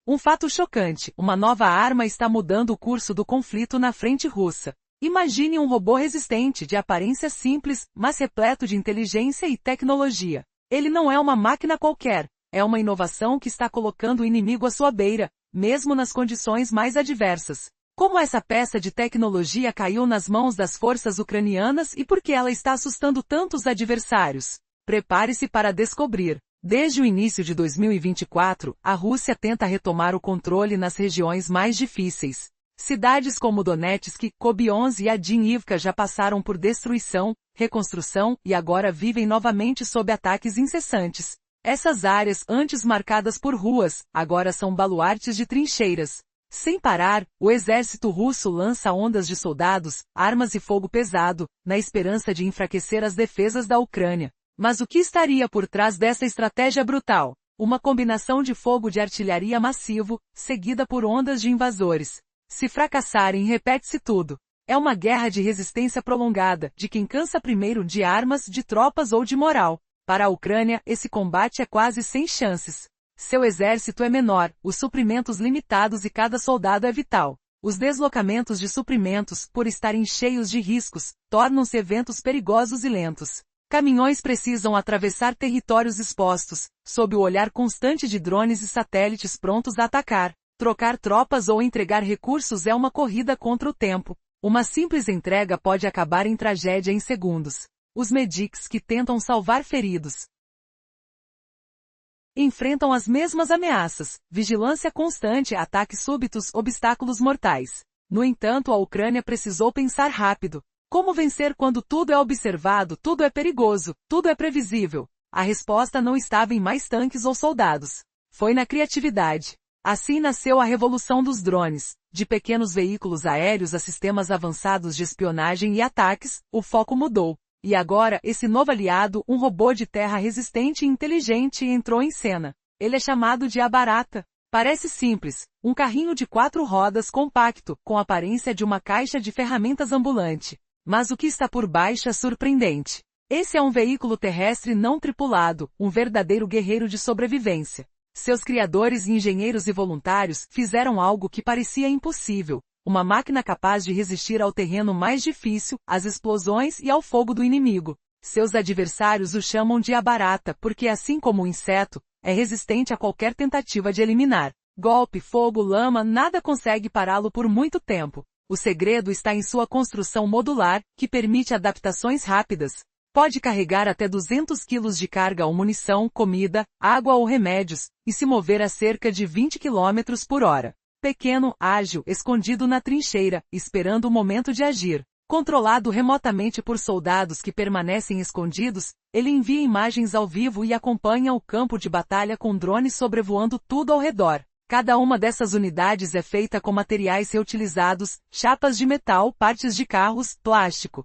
Um fato chocante, uma nova arma está mudando o curso do conflito na frente russa. Imagine um robô resistente, de aparência simples, mas repleto de inteligência e tecnologia. Ele não é uma máquina qualquer, é uma inovação que está colocando o inimigo à sua beira, mesmo nas condições mais adversas. Como essa peça de tecnologia caiu nas mãos das forças ucranianas e por que ela está assustando tantos adversários? Prepare-se para descobrir. Desde o início de 2024, a Rússia tenta retomar o controle nas regiões mais difíceis. Cidades como Donetsk, Kobyonsk e Avdiivka já passaram por destruição, reconstrução e agora vivem novamente sob ataques incessantes. Essas áreas, antes marcadas por ruas, agora são baluartes de trincheiras. Sem parar, o exército russo lança ondas de soldados, armas e fogo pesado, na esperança de enfraquecer as defesas da Ucrânia. Mas o que estaria por trás dessa estratégia brutal? Uma combinação de fogo de artilharia massivo, seguida por ondas de invasores. Se fracassarem, repete-se tudo. É uma guerra de resistência prolongada, de quem cansa primeiro de armas, de tropas ou de moral. Para a Ucrânia, esse combate é quase sem chances. Seu exército é menor, os suprimentos limitados e cada soldado é vital. Os deslocamentos de suprimentos, por estarem cheios de riscos, tornam-se eventos perigosos e lentos. Caminhões precisam atravessar territórios expostos, sob o olhar constante de drones e satélites prontos a atacar. Trocar tropas ou entregar recursos é uma corrida contra o tempo. Uma simples entrega pode acabar em tragédia em segundos. Os medics que tentam salvar feridos enfrentam as mesmas ameaças, vigilância constante, ataques súbitos, obstáculos mortais. No entanto, a Ucrânia precisou pensar rápido. Como vencer quando tudo é observado, tudo é perigoso, tudo é previsível? A resposta não estava em mais tanques ou soldados. Foi na criatividade. Assim nasceu a revolução dos drones. De pequenos veículos aéreos a sistemas avançados de espionagem e ataques, o foco mudou. E agora, esse novo aliado, um robô de terra resistente e inteligente, entrou em cena. Ele é chamado de Abarata. Parece simples, um carrinho de 4 rodas compacto, com a aparência de uma caixa de ferramentas ambulante. Mas o que está por baixo é surpreendente. Esse é um veículo terrestre não tripulado, um verdadeiro guerreiro de sobrevivência. Seus criadores e engenheiros e voluntários fizeram algo que parecia impossível. Uma máquina capaz de resistir ao terreno mais difícil, às explosões e ao fogo do inimigo. Seus adversários o chamam de Abarata porque, assim como o inseto, é resistente a qualquer tentativa de eliminar. Golpe, fogo, lama, nada consegue pará-lo por muito tempo. O segredo está em sua construção modular, que permite adaptações rápidas. Pode carregar até 200 kg de carga ou munição, comida, água ou remédios, e se mover a cerca de 20 km por hora. Pequeno, ágil, escondido na trincheira, esperando o momento de agir. Controlado remotamente por soldados que permanecem escondidos, ele envia imagens ao vivo e acompanha o campo de batalha com drones sobrevoando tudo ao redor. Cada uma dessas unidades é feita com materiais reutilizados, chapas de metal, partes de carros, plástico.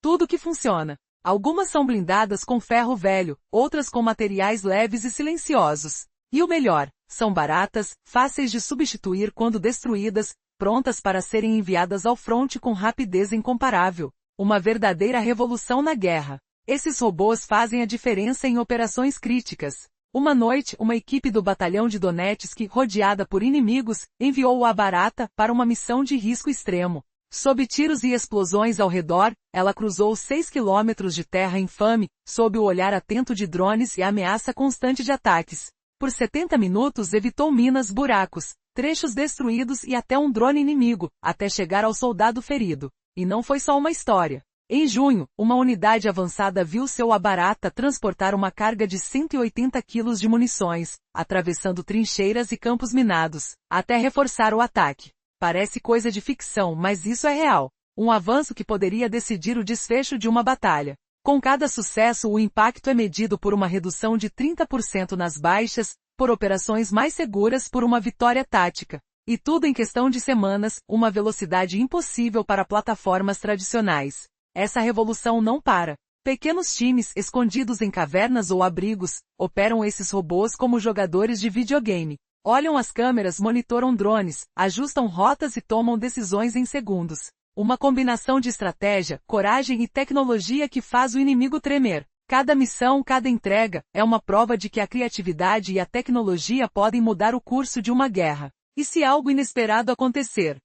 Tudo que funciona. Algumas são blindadas com ferro velho, outras com materiais leves e silenciosos. E o melhor, são baratas, fáceis de substituir quando destruídas, prontas para serem enviadas ao fronte com rapidez incomparável. Uma verdadeira revolução na guerra. Esses robôs fazem a diferença em operações críticas. Uma noite, uma equipe do batalhão de Donetsk, rodeada por inimigos, enviou o Abarata para uma missão de risco extremo. Sob tiros e explosões ao redor, ela cruzou 6 quilômetros de terra infame, sob o olhar atento de drones e a ameaça constante de ataques. Por 70 minutos evitou minas, buracos, trechos destruídos e até um drone inimigo, até chegar ao soldado ferido. E não foi só uma história. Em junho, uma unidade avançada viu seu Abarata transportar uma carga de 180 quilos de munições, atravessando trincheiras e campos minados, até reforçar o ataque. Parece coisa de ficção, mas isso é real. Um avanço que poderia decidir o desfecho de uma batalha. Com cada sucesso, o impacto é medido por uma redução de 30% nas baixas, por operações mais seguras, por uma vitória tática. E tudo em questão de semanas, uma velocidade impossível para plataformas tradicionais. Essa revolução não para. Pequenos times, escondidos em cavernas ou abrigos, operam esses robôs como jogadores de videogame. Olham as câmeras, monitoram drones, ajustam rotas e tomam decisões em segundos. Uma combinação de estratégia, coragem e tecnologia que faz o inimigo tremer. Cada missão, cada entrega, é uma prova de que a criatividade e a tecnologia podem mudar o curso de uma guerra. E se algo inesperado acontecer?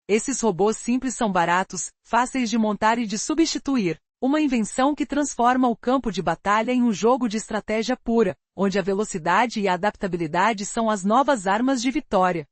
Esses robôs simples são baratos, fáceis de montar e de substituir. Uma invenção que transforma o campo de batalha em um jogo de estratégia pura, onde a velocidade e a adaptabilidade são as novas armas de vitória.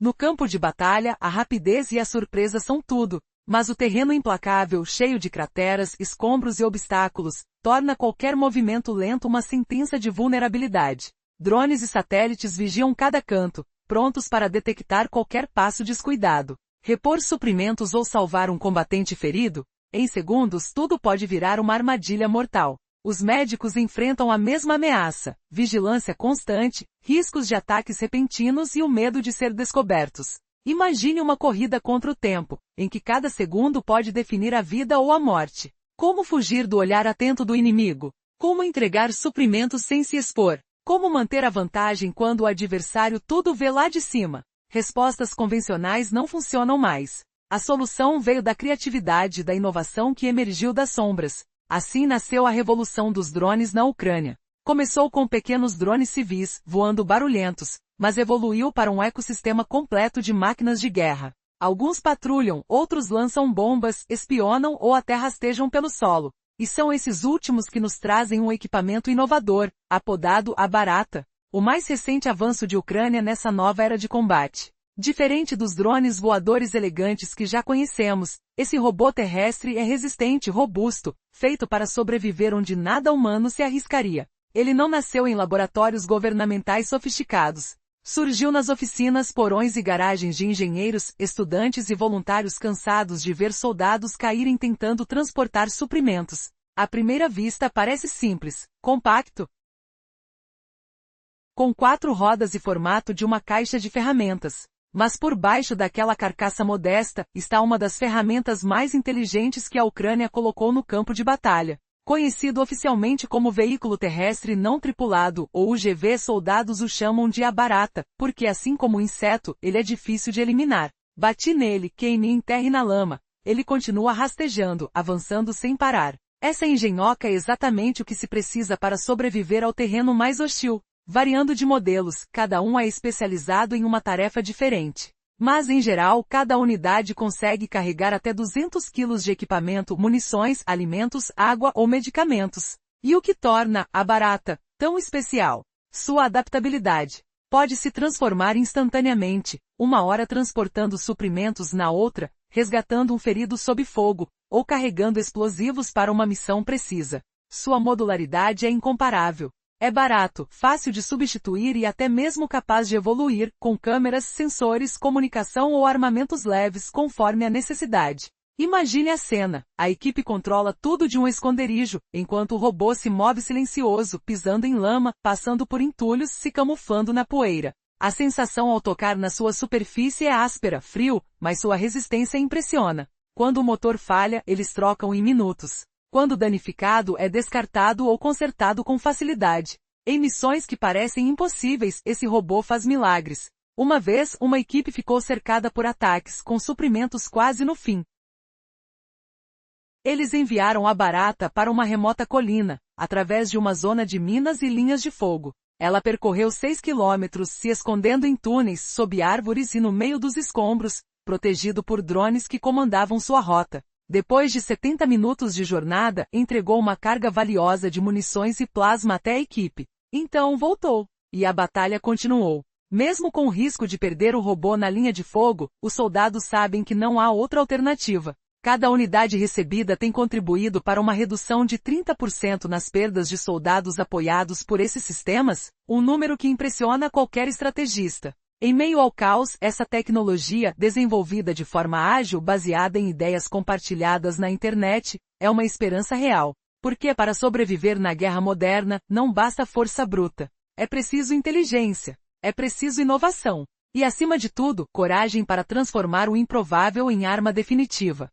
No campo de batalha, a rapidez e a surpresa são tudo, mas o terreno implacável, cheio de crateras, escombros e obstáculos, torna qualquer movimento lento uma sentença de vulnerabilidade. Drones e satélites vigiam cada canto, prontos para detectar qualquer passo descuidado. Repor suprimentos ou salvar um combatente ferido? Em segundos tudo pode virar uma armadilha mortal. Os médicos enfrentam a mesma ameaça, vigilância constante, riscos de ataques repentinos e o medo de ser descobertos. Imagine uma corrida contra o tempo, em que cada segundo pode definir a vida ou a morte. Como fugir do olhar atento do inimigo? Como entregar suprimentos sem se expor? Como manter a vantagem quando o adversário tudo vê lá de cima? Respostas convencionais não funcionam mais. A solução veio da criatividade e da inovação que emergiu das sombras. Assim nasceu a revolução dos drones na Ucrânia. Começou com pequenos drones civis, voando barulhentos, mas evoluiu para um ecossistema completo de máquinas de guerra. Alguns patrulham, outros lançam bombas, espionam ou até rastejam pelo solo. E são esses últimos que nos trazem um equipamento inovador, apodado a Barata, o mais recente avanço de Ucrânia nessa nova era de combate. Diferente dos drones voadores elegantes que já conhecemos, esse robô terrestre é resistente e robusto, feito para sobreviver onde nada humano se arriscaria. Ele não nasceu em laboratórios governamentais sofisticados. Surgiu nas oficinas, porões e garagens de engenheiros, estudantes e voluntários cansados de ver soldados caírem tentando transportar suprimentos. À primeira vista parece simples, compacto, com 4 rodas e formato de uma caixa de ferramentas. Mas por baixo daquela carcaça modesta, está uma das ferramentas mais inteligentes que a Ucrânia colocou no campo de batalha. Conhecido oficialmente como Veículo Terrestre Não Tripulado, ou UGV, soldados o chamam de a Barata, porque assim como o inseto, ele é difícil de eliminar. Bati nele, queime em terra e na lama. Ele continua rastejando, avançando sem parar. Essa engenhoca é exatamente o que se precisa para sobreviver ao terreno mais hostil. Variando de modelos, cada um é especializado em uma tarefa diferente. Mas em geral, cada unidade consegue carregar até 200 kg de equipamento, munições, alimentos, água ou medicamentos. E o que torna a Barata tão especial? Sua adaptabilidade. Pode se transformar instantaneamente, uma hora transportando suprimentos na outra, resgatando um ferido sob fogo, ou carregando explosivos para uma missão precisa. Sua modularidade é incomparável. É barato, fácil de substituir e até mesmo capaz de evoluir, com câmeras, sensores, comunicação ou armamentos leves conforme a necessidade. Imagine a cena. A equipe controla tudo de um esconderijo, enquanto o robô se move silencioso, pisando em lama, passando por entulhos, se camuflando na poeira. A sensação ao tocar na sua superfície é áspera, frio, mas sua resistência impressiona. Quando o motor falha, eles trocam em minutos. Quando danificado, é descartado ou consertado com facilidade. Em missões que parecem impossíveis, esse robô faz milagres. Uma vez, uma equipe ficou cercada por ataques, com suprimentos quase no fim. Eles enviaram a Barata para uma remota colina, através de uma zona de minas e linhas de fogo. Ela percorreu 6 quilômetros, se escondendo em túneis, sob árvores e no meio dos escombros, protegido por drones que comandavam sua rota. Depois de 70 minutos de jornada, entregou uma carga valiosa de munições e plasma até a equipe. Então voltou. E a batalha continuou. Mesmo com o risco de perder o robô na linha de fogo, os soldados sabem que não há outra alternativa. Cada unidade recebida tem contribuído para uma redução de 30% nas perdas de soldados apoiados por esses sistemas, um número que impressiona qualquer estrategista. Em meio ao caos, essa tecnologia, desenvolvida de forma ágil, baseada em ideias compartilhadas na internet, é uma esperança real. Porque para sobreviver na guerra moderna, não basta força bruta. É preciso inteligência. É preciso inovação. E acima de tudo, coragem para transformar o improvável em arma definitiva.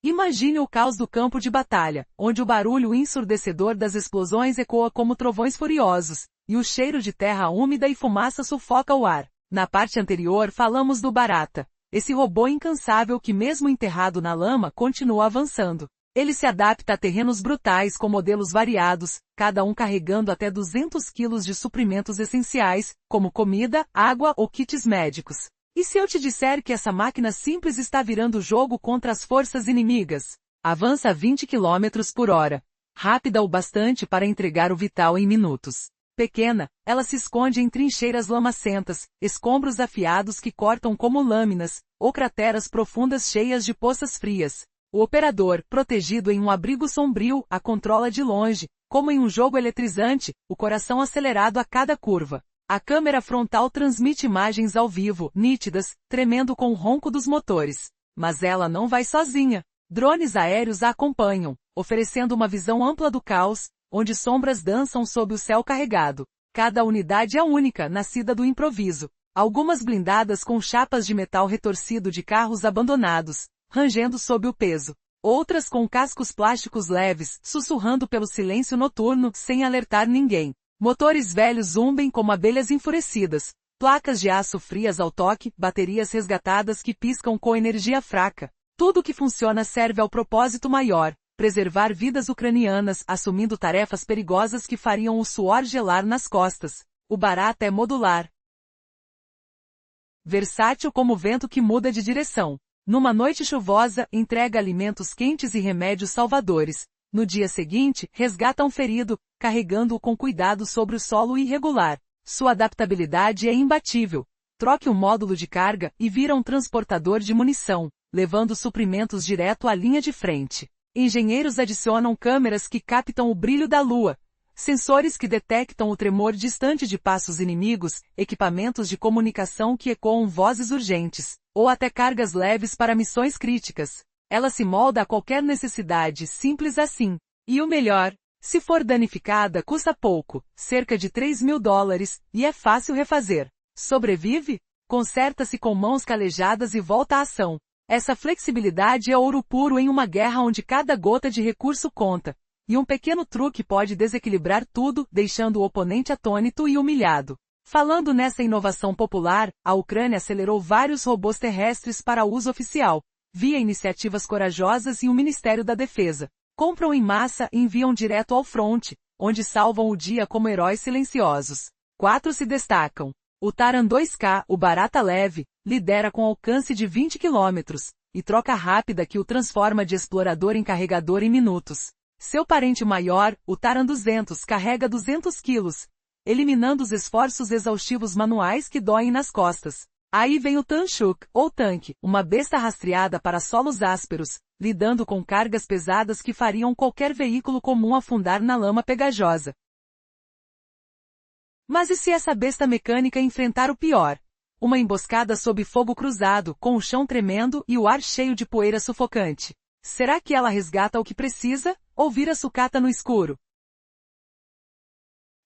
Imagine o caos do campo de batalha, onde o barulho ensurdecedor das explosões ecoa como trovões furiosos, e o cheiro de terra úmida e fumaça sufoca o ar. Na parte anterior falamos do Barata, esse robô incansável que mesmo enterrado na lama continua avançando. Ele se adapta a terrenos brutais com modelos variados, cada um carregando até 200 quilos de suprimentos essenciais, como comida, água ou kits médicos. E se eu te disser que essa máquina simples está virando jogo contra as forças inimigas? Avança a 20 km por hora. Rápida o bastante para entregar o vital em minutos. Pequena, ela se esconde em trincheiras lamacentas, escombros afiados que cortam como lâminas, ou crateras profundas cheias de poças frias. O operador, protegido em um abrigo sombrio, a controla de longe, como em um jogo eletrizante, o coração acelerado a cada curva. A câmera frontal transmite imagens ao vivo, nítidas, tremendo com o ronco dos motores. Mas ela não vai sozinha. Drones aéreos a acompanham, oferecendo uma visão ampla do caos, onde sombras dançam sob o céu carregado. Cada unidade é única, nascida do improviso. Algumas blindadas com chapas de metal retorcido de carros abandonados, rangendo sob o peso. Outras com cascos plásticos leves, sussurrando pelo silêncio noturno, sem alertar ninguém. Motores velhos zumbem como abelhas enfurecidas. Placas de aço frias ao toque, baterias resgatadas que piscam com energia fraca. Tudo que funciona serve ao propósito maior, preservar vidas ucranianas, assumindo tarefas perigosas que fariam o suor gelar nas costas. O Barata é modular. Versátil como o vento que muda de direção. Numa noite chuvosa, entrega alimentos quentes e remédios salvadores. No dia seguinte, resgata um ferido, carregando-o com cuidado sobre o solo irregular. Sua adaptabilidade é imbatível. Troque um módulo de carga e vira um transportador de munição, levando suprimentos direto à linha de frente. Engenheiros adicionam câmeras que captam o brilho da lua, sensores que detectam o tremor distante de passos inimigos, equipamentos de comunicação que ecoam vozes urgentes, ou até cargas leves para missões críticas. Ela se molda a qualquer necessidade, simples assim. E o melhor, se for danificada, custa pouco, cerca de $3.000, e é fácil refazer. Sobrevive? Conserta-se com mãos calejadas e volta à ação. Essa flexibilidade é ouro puro em uma guerra onde cada gota de recurso conta. E um pequeno truque pode desequilibrar tudo, deixando o oponente atônito e humilhado. Falando nessa inovação popular, a Ucrânia acelerou vários robôs terrestres para uso oficial, via iniciativas corajosas e o Ministério da Defesa. Compram em massa e enviam direto ao fronte, onde salvam o dia como heróis silenciosos. 4 se destacam. O Taran 2K, o Barata leve, lidera com alcance de 20 km, e troca rápida que o transforma de explorador em carregador em minutos. Seu parente maior, o Taran 200, carrega 200 kg, eliminando os esforços exaustivos manuais que doem nas costas. Aí vem o Tanchuk, ou tanque, uma besta rastreada para solos ásperos, lidando com cargas pesadas que fariam qualquer veículo comum afundar na lama pegajosa. Mas e se essa besta mecânica enfrentar o pior? Uma emboscada sob fogo cruzado, com o chão tremendo e o ar cheio de poeira sufocante. Será que ela resgata o que precisa, ou vira sucata no escuro?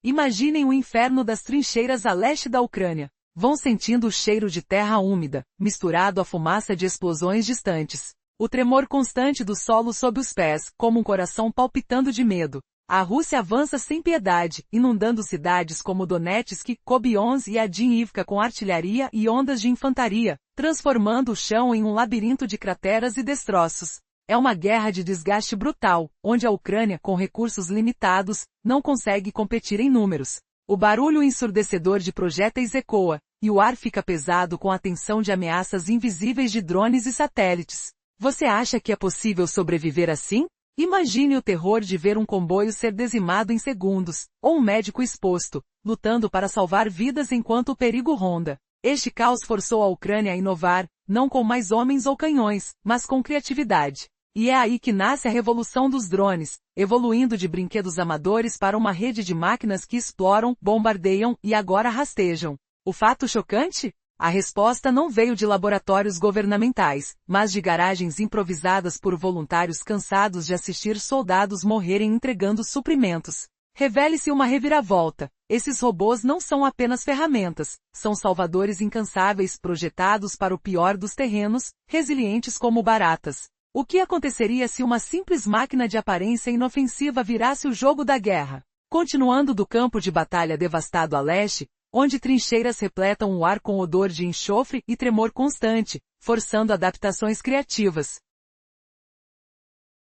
Imaginem o inferno das trincheiras a leste da Ucrânia. Vão sentindo o cheiro de terra úmida, misturado à fumaça de explosões distantes. O tremor constante do solo sob os pés, como um coração palpitando de medo. A Rússia avança sem piedade, inundando cidades como Donetsk, Kobyonsk e Avdiivka com artilharia e ondas de infantaria, transformando o chão em um labirinto de crateras e destroços. É uma guerra de desgaste brutal, onde a Ucrânia, com recursos limitados, não consegue competir em números. O barulho ensurdecedor de projéteis ecoa, e o ar fica pesado com a tensão de ameaças invisíveis de drones e satélites. Você acha que é possível sobreviver assim? Imagine o terror de ver um comboio ser dizimado em segundos, ou um médico exposto, lutando para salvar vidas enquanto o perigo ronda. Este caos forçou a Ucrânia a inovar, não com mais homens ou canhões, mas com criatividade. E é aí que nasce a revolução dos drones, evoluindo de brinquedos amadores para uma rede de máquinas que exploram, bombardeiam e agora rastejam. O fato chocante? A resposta não veio de laboratórios governamentais, mas de garagens improvisadas por voluntários cansados de assistir soldados morrerem entregando suprimentos. Revele-se uma reviravolta. Esses robôs não são apenas ferramentas, são salvadores incansáveis projetados para o pior dos terrenos, resilientes como baratas. O que aconteceria se uma simples máquina de aparência inofensiva virasse o jogo da guerra? Continuando do campo de batalha devastado a leste, onde trincheiras repletam o ar com odor de enxofre e tremor constante, forçando adaptações criativas.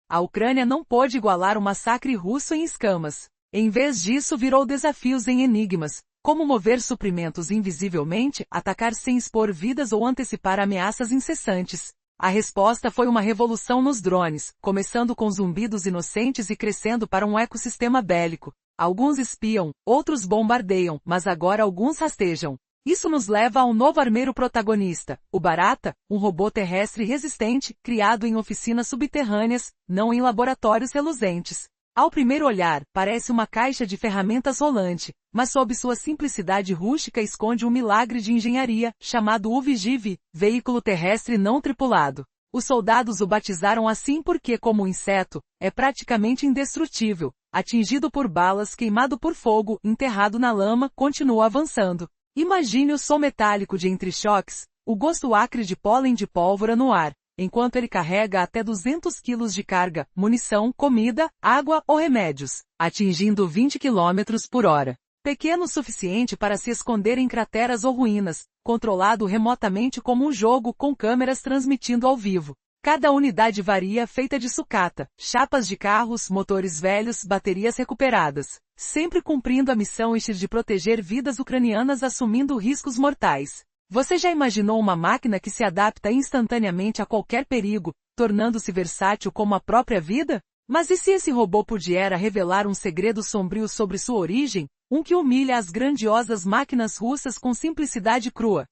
A Ucrânia não pôde igualar o massacre russo em escamas. Em vez disso, virou desafios em enigmas, como mover suprimentos invisivelmente, atacar sem expor vidas ou antecipar ameaças incessantes. A resposta foi uma revolução nos drones, começando com zumbidos inocentes e crescendo para um ecossistema bélico. Alguns espiam, outros bombardeiam, mas agora alguns rastejam. Isso nos leva a um novo armeiro protagonista, o Barata, um robô terrestre resistente, criado em oficinas subterrâneas, não em laboratórios reluzentes. Ao primeiro olhar, parece uma caixa de ferramentas rolante, mas sob sua simplicidade rústica esconde um milagre de engenharia, chamado UVGV, veículo terrestre não tripulado. Os soldados o batizaram assim porque, como um inseto, é praticamente indestrutível. Atingido por balas, queimado por fogo, enterrado na lama, continua avançando. Imagine o som metálico de entrechoques, o gosto acre de pólen de pólvora no ar, enquanto ele carrega até 200 quilos de carga, munição, comida, água ou remédios, atingindo 20 km por hora. Pequeno o suficiente para se esconder em crateras ou ruínas, controlado remotamente como um jogo com câmeras transmitindo ao vivo. Cada unidade varia feita de sucata, chapas de carros, motores velhos, baterias recuperadas, sempre cumprindo a missão de proteger vidas ucranianas assumindo riscos mortais. Você já imaginou uma máquina que se adapta instantaneamente a qualquer perigo, tornando-se versátil como a própria vida? Mas e se esse robô pudiera revelar um segredo sombrio sobre sua origem, um que humilha as grandiosas máquinas russas com simplicidade crua?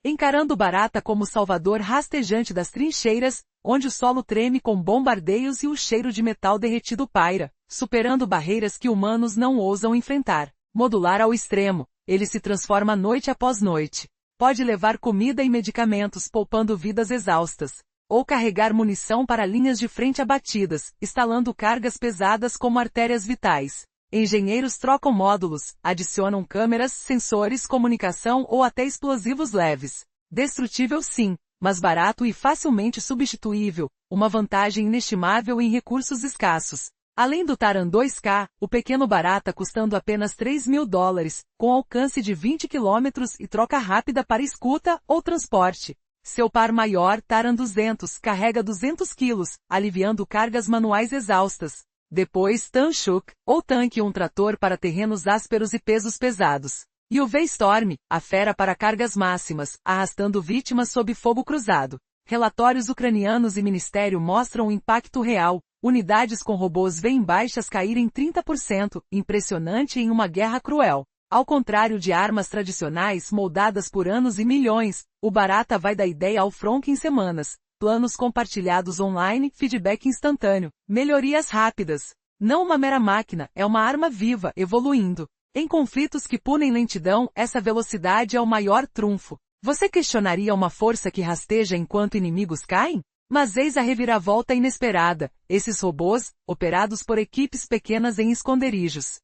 Encarando o Barata como salvador rastejante das trincheiras, onde o solo treme com bombardeios e o cheiro de metal derretido paira, superando barreiras que humanos não ousam enfrentar. Modular ao extremo, ele se transforma noite após noite. Pode levar comida e medicamentos poupando vidas exaustas, ou carregar munição para linhas de frente abatidas, instalando cargas pesadas como artérias vitais. Engenheiros trocam módulos, adicionam câmeras, sensores, comunicação ou até explosivos leves. Destrutível sim, mas barato e facilmente substituível, uma vantagem inestimável em recursos escassos. Além do Taran 2K, o pequeno Barata custando apenas $3.000, com alcance de 20 km e troca rápida para escuta ou transporte. Seu par maior, Taran 200, carrega 200 kg, aliviando cargas manuais exaustas. Depois Tanchuk, ou tanque um trator para terrenos ásperos e pesos pesados. E o V-Storm, a fera para cargas máximas, arrastando vítimas sob fogo cruzado. Relatórios ucranianos e ministério mostram o impacto real. Unidades com robôs veem baixas caírem 30%, impressionante em uma guerra cruel. Ao contrário de armas tradicionais moldadas por anos e milhões, o Barata vai da ideia ao front em semanas. Planos compartilhados online, feedback instantâneo, melhorias rápidas. Não uma mera máquina, é uma arma viva, evoluindo. Em conflitos que punem lentidão, essa velocidade é o maior trunfo. Você questionaria uma força que rasteja enquanto inimigos caem? Mas eis a reviravolta inesperada. Esses robôs, operados por equipes pequenas em esconderijos,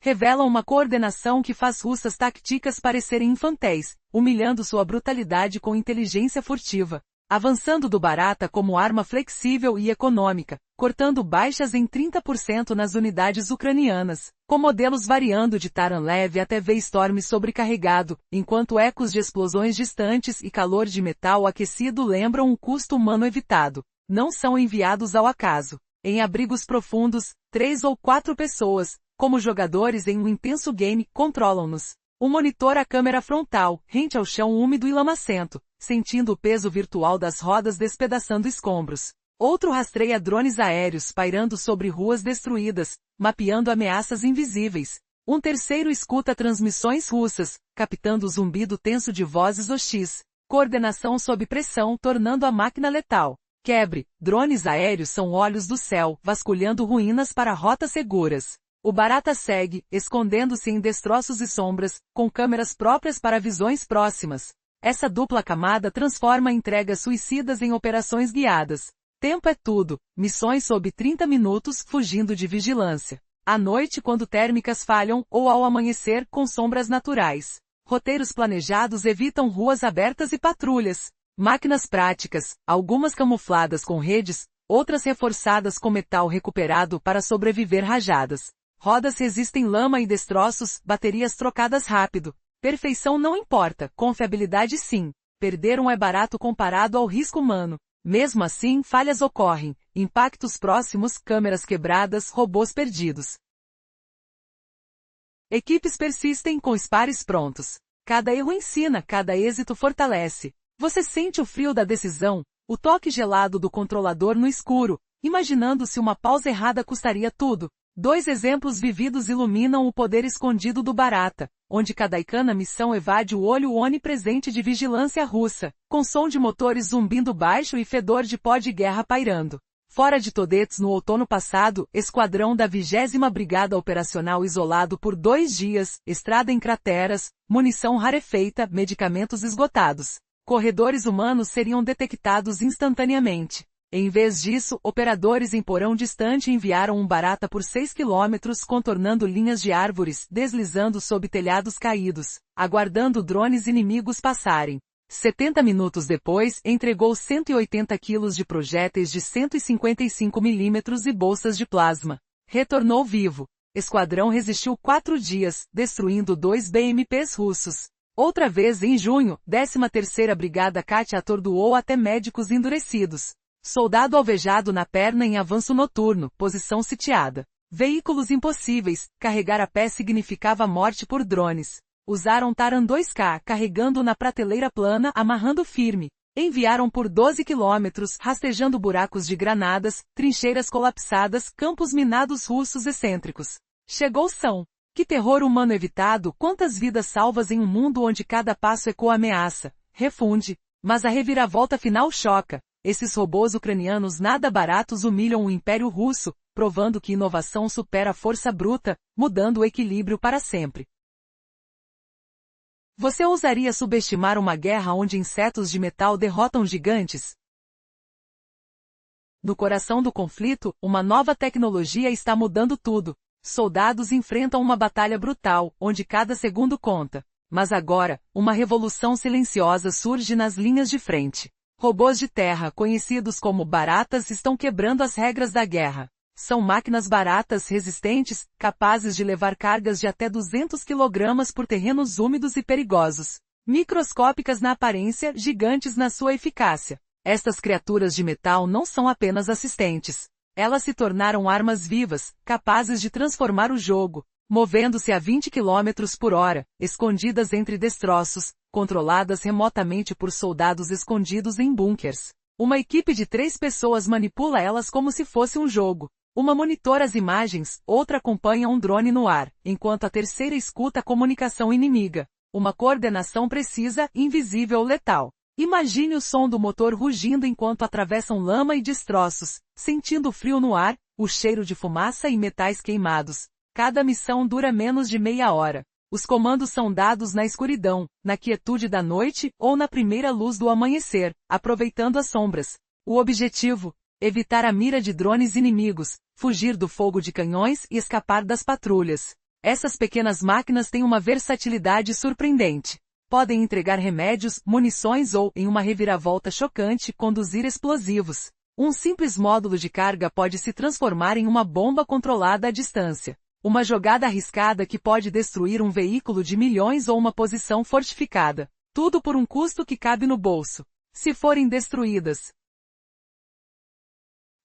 revelam uma coordenação que faz russas táticas parecerem infantéis, humilhando sua brutalidade com inteligência furtiva, avançando do Barata como arma flexível e econômica, cortando baixas em 30% nas unidades ucranianas, com modelos variando de Taran leve até V-Storm sobrecarregado, enquanto ecos de explosões distantes e calor de metal aquecido lembram um custo humano evitado. Não são enviados ao acaso. Em abrigos profundos, 3 ou 4 pessoas, como jogadores em um intenso game, controlam-nos. Um monitor a câmera frontal, rente ao chão úmido e lamacento, sentindo o peso virtual das rodas despedaçando escombros. Outro rastreia drones aéreos pairando sobre ruas destruídas, mapeando ameaças invisíveis. Um terceiro escuta transmissões russas, captando o zumbido tenso de vozes hostis. Coordenação sob pressão, tornando a máquina letal. Quebre, drones aéreos são olhos do céu, vasculhando ruínas para rotas seguras. O Barata segue, escondendo-se em destroços e sombras, com câmeras próprias para visões próximas. Essa dupla camada transforma entregas suicidas em operações guiadas. Tempo é tudo, missões sob 30 minutos, fugindo de vigilância. À noite quando térmicas falham, ou ao amanhecer, com sombras naturais. Roteiros planejados evitam ruas abertas e patrulhas. Máquinas práticas, algumas camufladas com redes, outras reforçadas com metal recuperado para sobreviver rajadas. Rodas resistem lama e destroços, baterias trocadas rápido. Perfeição não importa, confiabilidade sim. Perder um é barato comparado ao risco humano. Mesmo assim, falhas ocorrem, impactos próximos, câmeras quebradas, robôs perdidos. Equipes persistem com os pares prontos. Cada erro ensina, cada êxito fortalece. Você sente o frio da decisão, o toque gelado do controlador no escuro, imaginando se uma pausa errada custaria tudo. 2 exemplos vividos iluminam o poder escondido do Barata, onde cada icana missão evade o olho onipresente de vigilância russa, com som de motores zumbindo baixo e fedor de pó de guerra pairando. Fora de Todets no outono passado, esquadrão da 20ª Brigada Operacional isolado por 2 dias, estrada em crateras, munição rarefeita, medicamentos esgotados. Corredores humanos seriam detectados instantaneamente. Em vez disso, operadores em porão distante enviaram um Barata por 6 quilômetros contornando linhas de árvores, deslizando sob telhados caídos, aguardando drones inimigos passarem. 70 minutos depois, entregou 180 quilos de projéteis de 155 milímetros e bolsas de plasma. Retornou vivo. Esquadrão resistiu 4 dias, destruindo 2 BMPs russos. Outra vez em junho, 13ª Brigada Katia atordoou até médicos endurecidos. Soldado alvejado na perna em avanço noturno, posição sitiada. Veículos impossíveis, carregar a pé significava morte por drones. Usaram Taran 2K, carregando na prateleira plana, amarrando firme. Enviaram por 12 quilômetros, rastejando buracos de granadas, trincheiras colapsadas, campos minados russos excêntricos. Chegou São. Que terror humano evitado, quantas vidas salvas em um mundo onde cada passo ecoa ameaça. Refunde. Mas a reviravolta final choca. Esses robôs ucranianos nada baratos humilham o Império Russo, provando que inovação supera a força bruta, mudando o equilíbrio para sempre. Você ousaria subestimar uma guerra onde insetos de metal derrotam gigantes? No coração do conflito, uma nova tecnologia está mudando tudo. Soldados enfrentam uma batalha brutal, onde cada segundo conta. Mas agora, uma revolução silenciosa surge nas linhas de frente. Robôs de terra, conhecidos como baratas, estão quebrando as regras da guerra. São máquinas baratas resistentes, capazes de levar cargas de até 200 kg por terrenos úmidos e perigosos. Microscópicas na aparência, gigantes na sua eficácia. Estas criaturas de metal não são apenas assistentes. Elas se tornaram armas vivas, capazes de transformar o jogo, movendo-se a 20 km por hora, escondidas entre destroços, controladas remotamente por soldados escondidos em bunkers. Uma equipe de 3 pessoas manipula elas como se fosse um jogo. Uma monitora as imagens, outra acompanha um drone no ar, enquanto a terceira escuta a comunicação inimiga. Uma coordenação precisa, invisível, letal. Imagine o som do motor rugindo enquanto atravessam lama e destroços, sentindo o frio no ar, o cheiro de fumaça e metais queimados. Cada missão dura menos de meia hora. Os comandos são dados na escuridão, na quietude da noite ou na primeira luz do amanhecer, aproveitando as sombras. O objetivo? Evitar a mira de drones inimigos, fugir do fogo de canhões e escapar das patrulhas. Essas pequenas máquinas têm uma versatilidade surpreendente. Podem entregar remédios, munições ou, em uma reviravolta chocante, conduzir explosivos. Um simples módulo de carga pode se transformar em uma bomba controlada à distância. Uma jogada arriscada que pode destruir um veículo de milhões ou uma posição fortificada. Tudo por um custo que cabe no bolso. Se forem destruídas,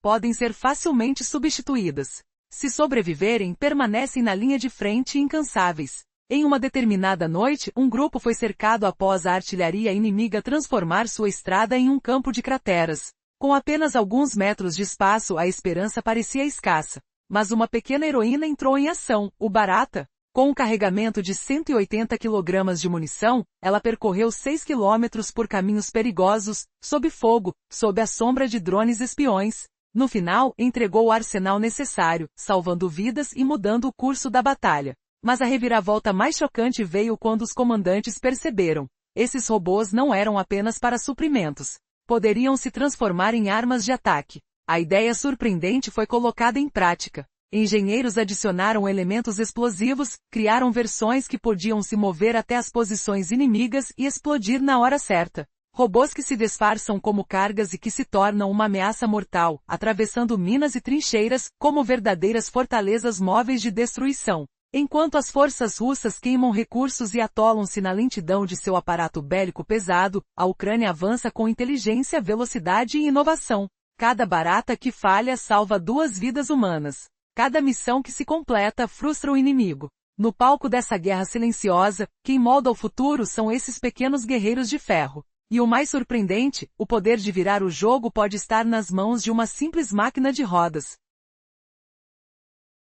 podem ser facilmente substituídas. Se sobreviverem, permanecem na linha de frente incansáveis. Em uma determinada noite, um grupo foi cercado após a artilharia inimiga transformar sua estrada em um campo de crateras. Com apenas alguns metros de espaço, a esperança parecia escassa. Mas uma pequena heroína entrou em ação, o Barata. Com um carregamento de 180 kg de munição, ela percorreu 6 km por caminhos perigosos, sob fogo, sob a sombra de drones espiões. No final, entregou o arsenal necessário, salvando vidas e mudando o curso da batalha. Mas a reviravolta mais chocante veio quando os comandantes perceberam. Esses robôs não eram apenas para suprimentos. Poderiam se transformar em armas de ataque. A ideia surpreendente foi colocada em prática. Engenheiros adicionaram elementos explosivos, criaram versões que podiam se mover até as posições inimigas e explodir na hora certa. Robôs que se disfarçam como cargas e que se tornam uma ameaça mortal, atravessando minas e trincheiras, como verdadeiras fortalezas móveis de destruição. Enquanto as forças russas queimam recursos e atolam-se na lentidão de seu aparato bélico pesado, a Ucrânia avança com inteligência, velocidade e inovação. Cada barata que falha salva 2 vidas humanas. Cada missão que se completa frustra o inimigo. No palco dessa guerra silenciosa, quem molda o futuro são esses pequenos guerreiros de ferro. E o mais surpreendente, o poder de virar o jogo pode estar nas mãos de uma simples máquina de rodas.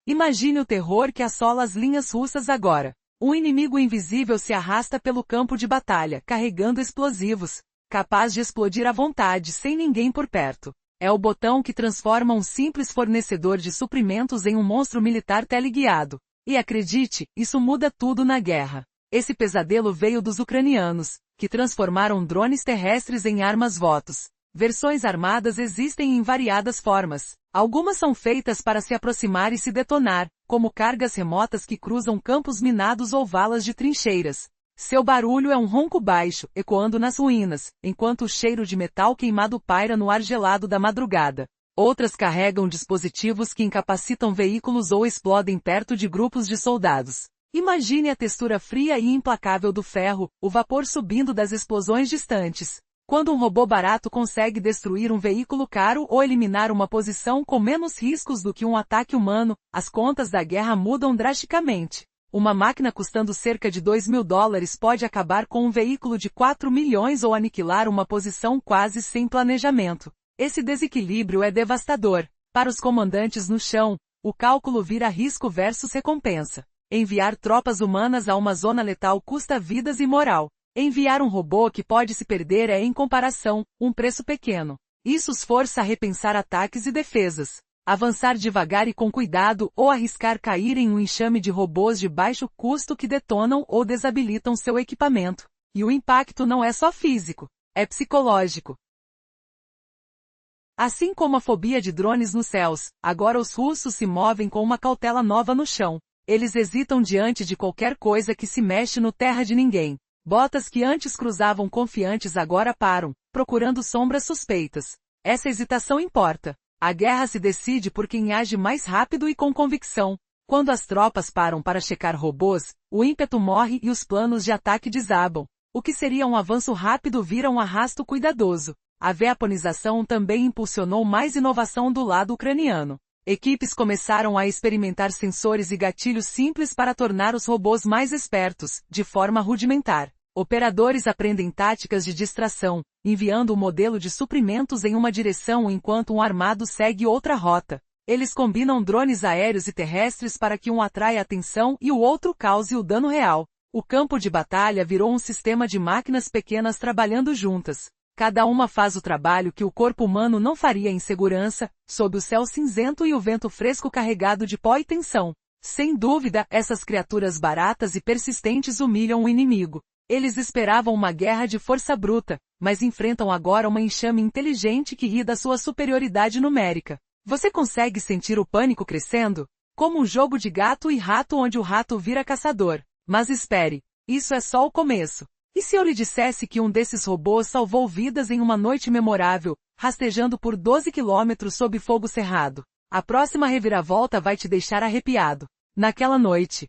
Imagine o terror que assola as linhas russas agora. Um inimigo invisível se arrasta pelo campo de batalha, carregando explosivos, capaz de explodir à vontade sem ninguém por perto. É o botão que transforma um simples fornecedor de suprimentos em um monstro militar teleguiado. E acredite, isso muda tudo na guerra. Esse pesadelo veio dos ucranianos, que transformaram drones terrestres em armas-votos. Versões armadas existem em variadas formas. Algumas são feitas para se aproximar e se detonar, como cargas remotas que cruzam campos minados ou valas de trincheiras. Seu barulho é um ronco baixo, ecoando nas ruínas, enquanto o cheiro de metal queimado paira no ar gelado da madrugada. Outras carregam dispositivos que incapacitam veículos ou explodem perto de grupos de soldados. Imagine a textura fria e implacável do ferro, o vapor subindo das explosões distantes. Quando um robô barato consegue destruir um veículo caro ou eliminar uma posição com menos riscos do que um ataque humano, as contas da guerra mudam drasticamente. Uma máquina custando cerca de $2.000 pode acabar com um veículo de 4 milhões ou aniquilar uma posição quase sem planejamento. Esse desequilíbrio é devastador. Para os comandantes no chão, o cálculo vira risco versus recompensa. Enviar tropas humanas a uma zona letal custa vidas e moral. Enviar um robô que pode se perder é, em comparação, um preço pequeno. Isso os força a repensar ataques e defesas. Avançar devagar e com cuidado ou arriscar cair em um enxame de robôs de baixo custo que detonam ou desabilitam seu equipamento. E o impacto não é só físico, é psicológico. Assim como a fobia de drones nos céus, agora os russos se movem com uma cautela nova no chão. Eles hesitam diante de qualquer coisa que se mexe no terra de ninguém. Botas que antes cruzavam confiantes agora param, procurando sombras suspeitas. Essa hesitação importa. A guerra se decide por quem age mais rápido e com convicção. Quando as tropas param para checar robôs, o ímpeto morre e os planos de ataque desabam. O que seria um avanço rápido vira um arrasto cuidadoso. A veaponização também impulsionou mais inovação do lado ucraniano. Equipes começaram a experimentar sensores e gatilhos simples para tornar os robôs mais espertos, de forma rudimentar. Operadores aprendem táticas de distração, enviando o modelo de suprimentos em uma direção enquanto um armado segue outra rota. Eles combinam drones aéreos e terrestres para que um atraia atenção e o outro cause o dano real. O campo de batalha virou um sistema de máquinas pequenas trabalhando juntas. Cada uma faz o trabalho que o corpo humano não faria em segurança, sob o céu cinzento e o vento fresco carregado de pó e tensão. Sem dúvida, essas criaturas baratas e persistentes humilham o inimigo. Eles esperavam uma guerra de força bruta, mas enfrentam agora uma enxame inteligente que ri da sua superioridade numérica. Você consegue sentir o pânico crescendo? Como um jogo de gato e rato onde o rato vira caçador. Mas espere, isso é só o começo. E se eu lhe dissesse que um desses robôs salvou vidas em uma noite memorável, rastejando por 12 quilômetros sob fogo cerrado? A próxima reviravolta vai te deixar arrepiado. Naquela noite,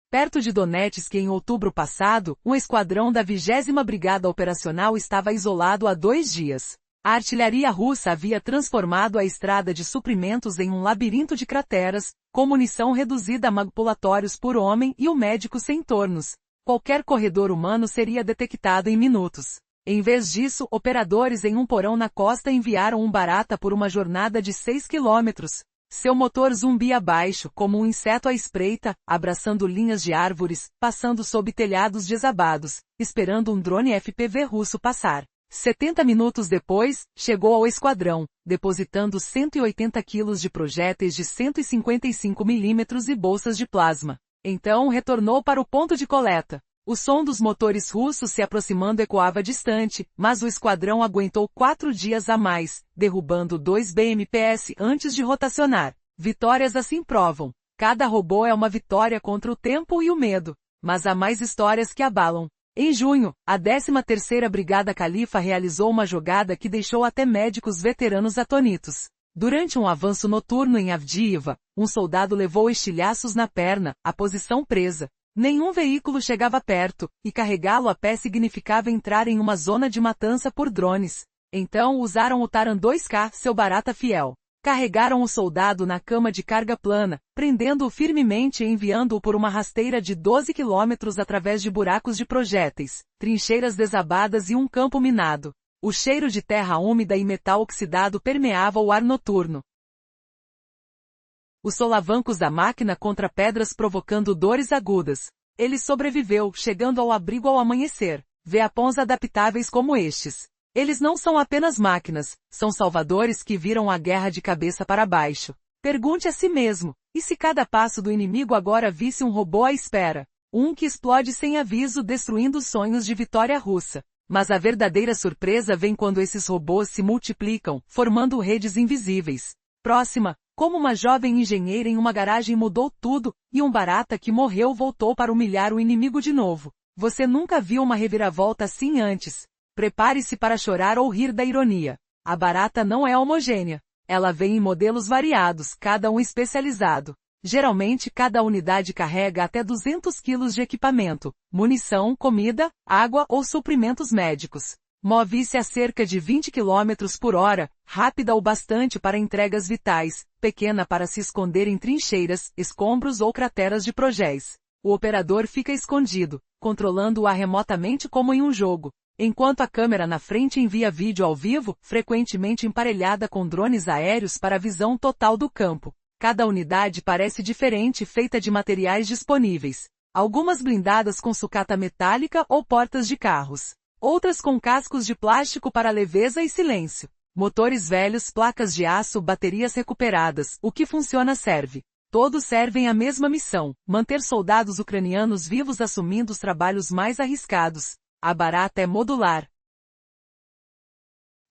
perto de Donetsk em outubro passado, um esquadrão da 20ª Brigada Operacional estava isolado há 2 dias. A artilharia russa havia transformado a estrada de suprimentos em um labirinto de crateras, com munição reduzida a manipulatórios por homem e o médico sem tornos. Qualquer corredor humano seria detectado em minutos. Em vez disso, operadores em um porão na costa enviaram um barata por uma jornada de 6 quilômetros. Seu motor zumbia abaixo, como um inseto à espreita, abraçando linhas de árvores, passando sob telhados desabados, esperando um drone FPV russo passar. 70 minutos depois, chegou ao esquadrão, depositando 180 quilos de projéteis de 155 milímetros e bolsas de plasma. Então retornou para o ponto de coleta. O som dos motores russos se aproximando ecoava distante, mas o esquadrão aguentou 4 dias a mais, derrubando 2 BMPs antes de rotacionar. Vitórias assim provam. Cada robô é uma vitória contra o tempo e o medo. Mas há mais histórias que abalam. Em junho, a 13ª Brigada Califa realizou uma jogada que deixou até médicos veteranos atônitos. Durante um avanço noturno em Avdiivka, um soldado levou estilhaços na perna, a posição presa. Nenhum veículo chegava perto, e carregá-lo a pé significava entrar em uma zona de matança por drones. Então usaram o Taran 2K, seu barata fiel. Carregaram o soldado na cama de carga plana, prendendo-o firmemente e enviando-o por uma rasteira de 12 quilômetros através de buracos de projéteis, trincheiras desabadas e um campo minado. O cheiro de terra úmida e metal oxidado permeava o ar noturno. Os solavancos da máquina contra pedras provocando dores agudas. Ele sobreviveu, chegando ao abrigo ao amanhecer. Weapons adaptáveis como estes. Eles não são apenas máquinas, são salvadores que viram a guerra de cabeça para baixo. Pergunte a si mesmo, e se cada passo do inimigo agora visse um robô à espera? Um que explode sem aviso destruindo os sonhos de vitória russa. Mas a verdadeira surpresa vem quando esses robôs se multiplicam, formando redes invisíveis. Próxima, como uma jovem engenheira em uma garagem mudou tudo, e um barata que morreu voltou para humilhar o inimigo de novo. Você nunca viu uma reviravolta assim antes. Prepare-se para chorar ou rir da ironia. A barata não é homogênea. Ela vem em modelos variados, cada um especializado. Geralmente cada unidade carrega até 200 quilos de equipamento, munição, comida, água ou suprimentos médicos. Move-se a cerca de 20 km por hora, rápida o bastante para entregas vitais, pequena para se esconder em trincheiras, escombros ou crateras de projéis. O operador fica escondido, controlando-a remotamente como em um jogo. Enquanto a câmera na frente envia vídeo ao vivo, frequentemente emparelhada com drones aéreos para a visão total do campo. Cada unidade parece diferente, feita de materiais disponíveis. Algumas blindadas com sucata metálica ou portas de carros. Outras com cascos de plástico para leveza e silêncio. Motores velhos, placas de aço, baterias recuperadas. O que funciona serve. Todos servem a mesma missão, manter soldados ucranianos vivos assumindo os trabalhos mais arriscados. A barata é modular.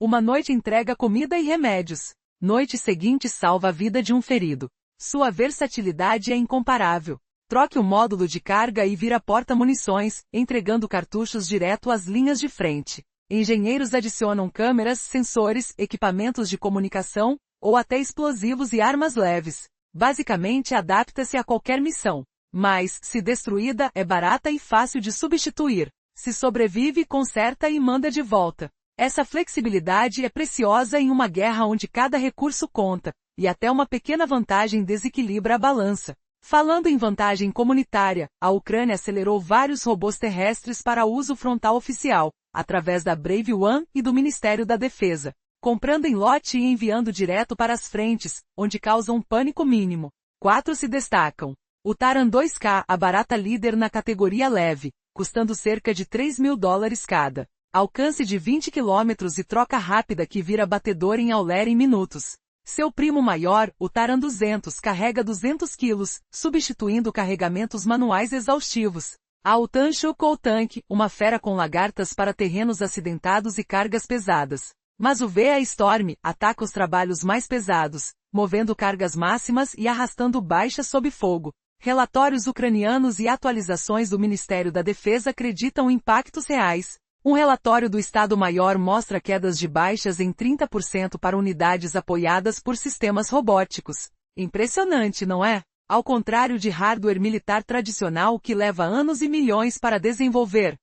Uma noite entrega comida e remédios. Noite seguinte salva a vida de um ferido. Sua versatilidade é incomparável. Troque o módulo de carga e vira porta-munições, entregando cartuchos direto às linhas de frente. Engenheiros adicionam câmeras, sensores, equipamentos de comunicação, ou até explosivos e armas leves. Basicamente adapta-se a qualquer missão. Mas, se destruída, é barata e fácil de substituir. Se sobrevive, conserta e manda de volta. Essa flexibilidade é preciosa em uma guerra onde cada recurso conta, e até uma pequena vantagem desequilibra a balança. Falando em vantagem comunitária, a Ucrânia acelerou vários robôs terrestres para uso frontal oficial, através da Brave One e do Ministério da Defesa, comprando em lote e enviando direto para as frentes, onde causam pânico mínimo. 4 se destacam. O Taran 2K, a barata líder na categoria leve, custando cerca de $3.000 cada. Alcance de 20 km e troca rápida que vira batedor em Auler em minutos. Seu primo maior, o Taran 200, carrega 200 kg, substituindo carregamentos manuais exaustivos. Há o Tanchuk ou Tank, uma fera com lagartas para terrenos acidentados e cargas pesadas. Mas o VA Storm ataca os trabalhos mais pesados, movendo cargas máximas e arrastando baixas sob fogo. Relatórios ucranianos e atualizações do Ministério da Defesa acreditam impactos reais. Um relatório do Estado-Maior mostra quedas de baixas em 30% para unidades apoiadas por sistemas robóticos. Impressionante, não é? Ao contrário de hardware militar tradicional que leva anos e milhões para desenvolver.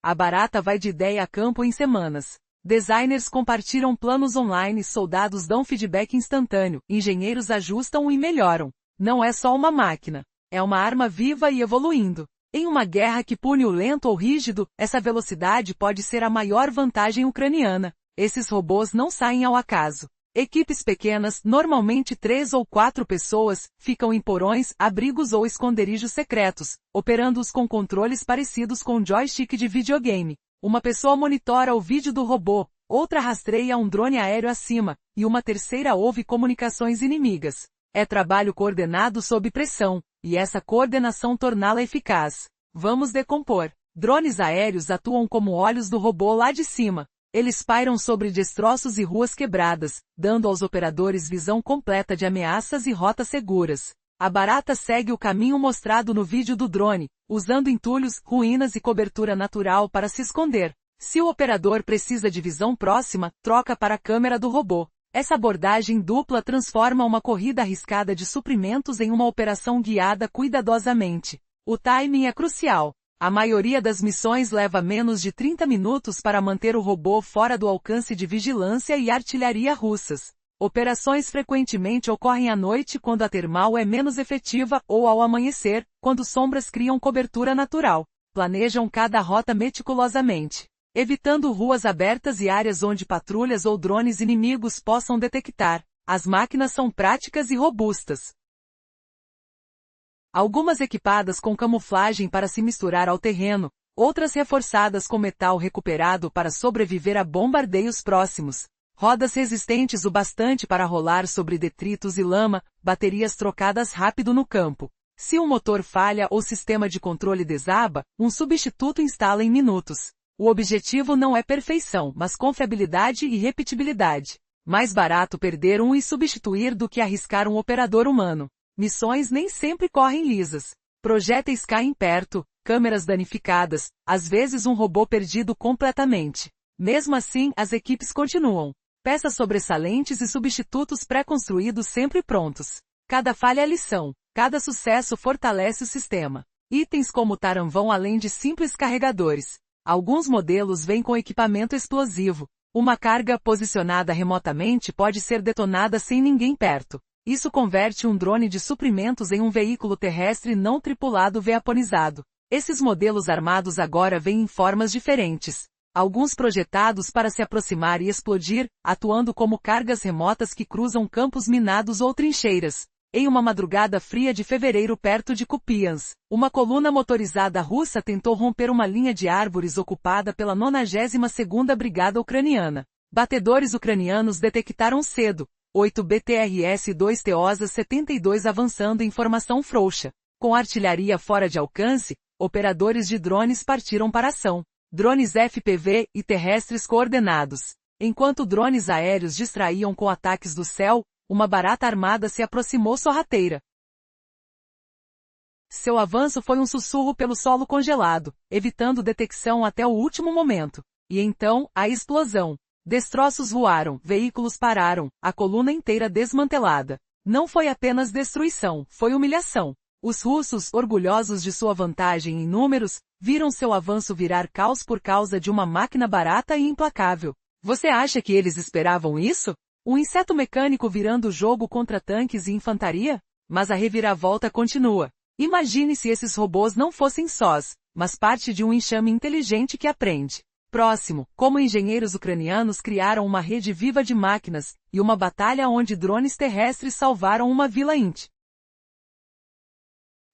A barata vai de ideia a campo em semanas. Designers compartilham planos online, soldados dão feedback instantâneo, engenheiros ajustam e melhoram. Não é só uma máquina. É uma arma viva e evoluindo. Em uma guerra que pune o lento ou rígido, essa velocidade pode ser a maior vantagem ucraniana. Esses robôs não saem ao acaso. Equipes pequenas, normalmente 3 ou 4 pessoas, ficam em porões, abrigos ou esconderijos secretos, operando-os com controles parecidos com joystick de videogame. Uma pessoa monitora o vídeo do robô, outra rastreia um drone aéreo acima, e uma terceira ouve comunicações inimigas. É trabalho coordenado sob pressão, e essa coordenação torná-la eficaz. Vamos decompor. Drones aéreos atuam como olhos do robô lá de cima. Eles pairam sobre destroços e ruas quebradas, dando aos operadores visão completa de ameaças e rotas seguras. A barata segue o caminho mostrado no vídeo do drone, usando entulhos, ruínas e cobertura natural para se esconder. Se o operador precisa de visão próxima, troca para a câmera do robô. Essa abordagem dupla transforma uma corrida arriscada de suprimentos em uma operação guiada cuidadosamente. O timing é crucial. A maioria das missões leva menos de 30 minutos para manter o robô fora do alcance de vigilância e artilharia russas. Operações frequentemente ocorrem à noite quando a termal é menos efetiva ou ao amanhecer, quando sombras criam cobertura natural. Planejam cada rota meticulosamente, evitando ruas abertas e áreas onde patrulhas ou drones inimigos possam detectar. As máquinas são práticas e robustas. Algumas equipadas com camuflagem para se misturar ao terreno, outras reforçadas com metal recuperado para sobreviver a bombardeios próximos. Rodas resistentes o bastante para rolar sobre detritos e lama, baterias trocadas rápido no campo. Se um motor falha ou sistema de controle desaba, um substituto instala em minutos. O objetivo não é perfeição, mas confiabilidade e repetibilidade. Mais barato perder um e substituir do que arriscar um operador humano. Missões nem sempre correm lisas. Projéteis caem perto, câmeras danificadas, às vezes um robô perdido completamente. Mesmo assim, as equipes continuam. Peças sobressalentes e substitutos pré-construídos sempre prontos. Cada falha é lição. Cada sucesso fortalece o sistema. Itens como o Taran vão além de simples carregadores. Alguns modelos vêm com equipamento explosivo. Uma carga posicionada remotamente pode ser detonada sem ninguém perto. Isso converte um drone de suprimentos em um veículo terrestre não tripulado vaporizado. Esses modelos armados agora vêm em formas diferentes. Alguns projetados para se aproximar e explodir, atuando como cargas remotas que cruzam campos minados ou trincheiras. Em uma madrugada fria de fevereiro perto de Kupiansk, uma coluna motorizada russa tentou romper uma linha de árvores ocupada pela 92ª Brigada Ucraniana. Batedores ucranianos detectaram cedo, 8 BTRS-2 TOSA-72 avançando em formação frouxa. Com artilharia fora de alcance, operadores de drones partiram para a ação. Drones FPV e terrestres coordenados. Enquanto drones aéreos distraíam com ataques do céu, uma barata armada se aproximou sorrateira. Seu avanço foi um sussurro pelo solo congelado, evitando detecção até o último momento. E então, a explosão. Destroços voaram, veículos pararam, a coluna inteira desmantelada. Não foi apenas destruição, foi humilhação. Os russos, orgulhosos de sua vantagem em números, viram seu avanço virar caos por causa de uma máquina barata e implacável. Você acha que eles esperavam isso? Um inseto mecânico virando o jogo contra tanques e infantaria? Mas a reviravolta continua. Imagine se esses robôs não fossem sós, mas parte de um enxame inteligente que aprende. Próximo, como engenheiros ucranianos criaram uma rede viva de máquinas, e uma batalha onde drones terrestres salvaram uma vila int.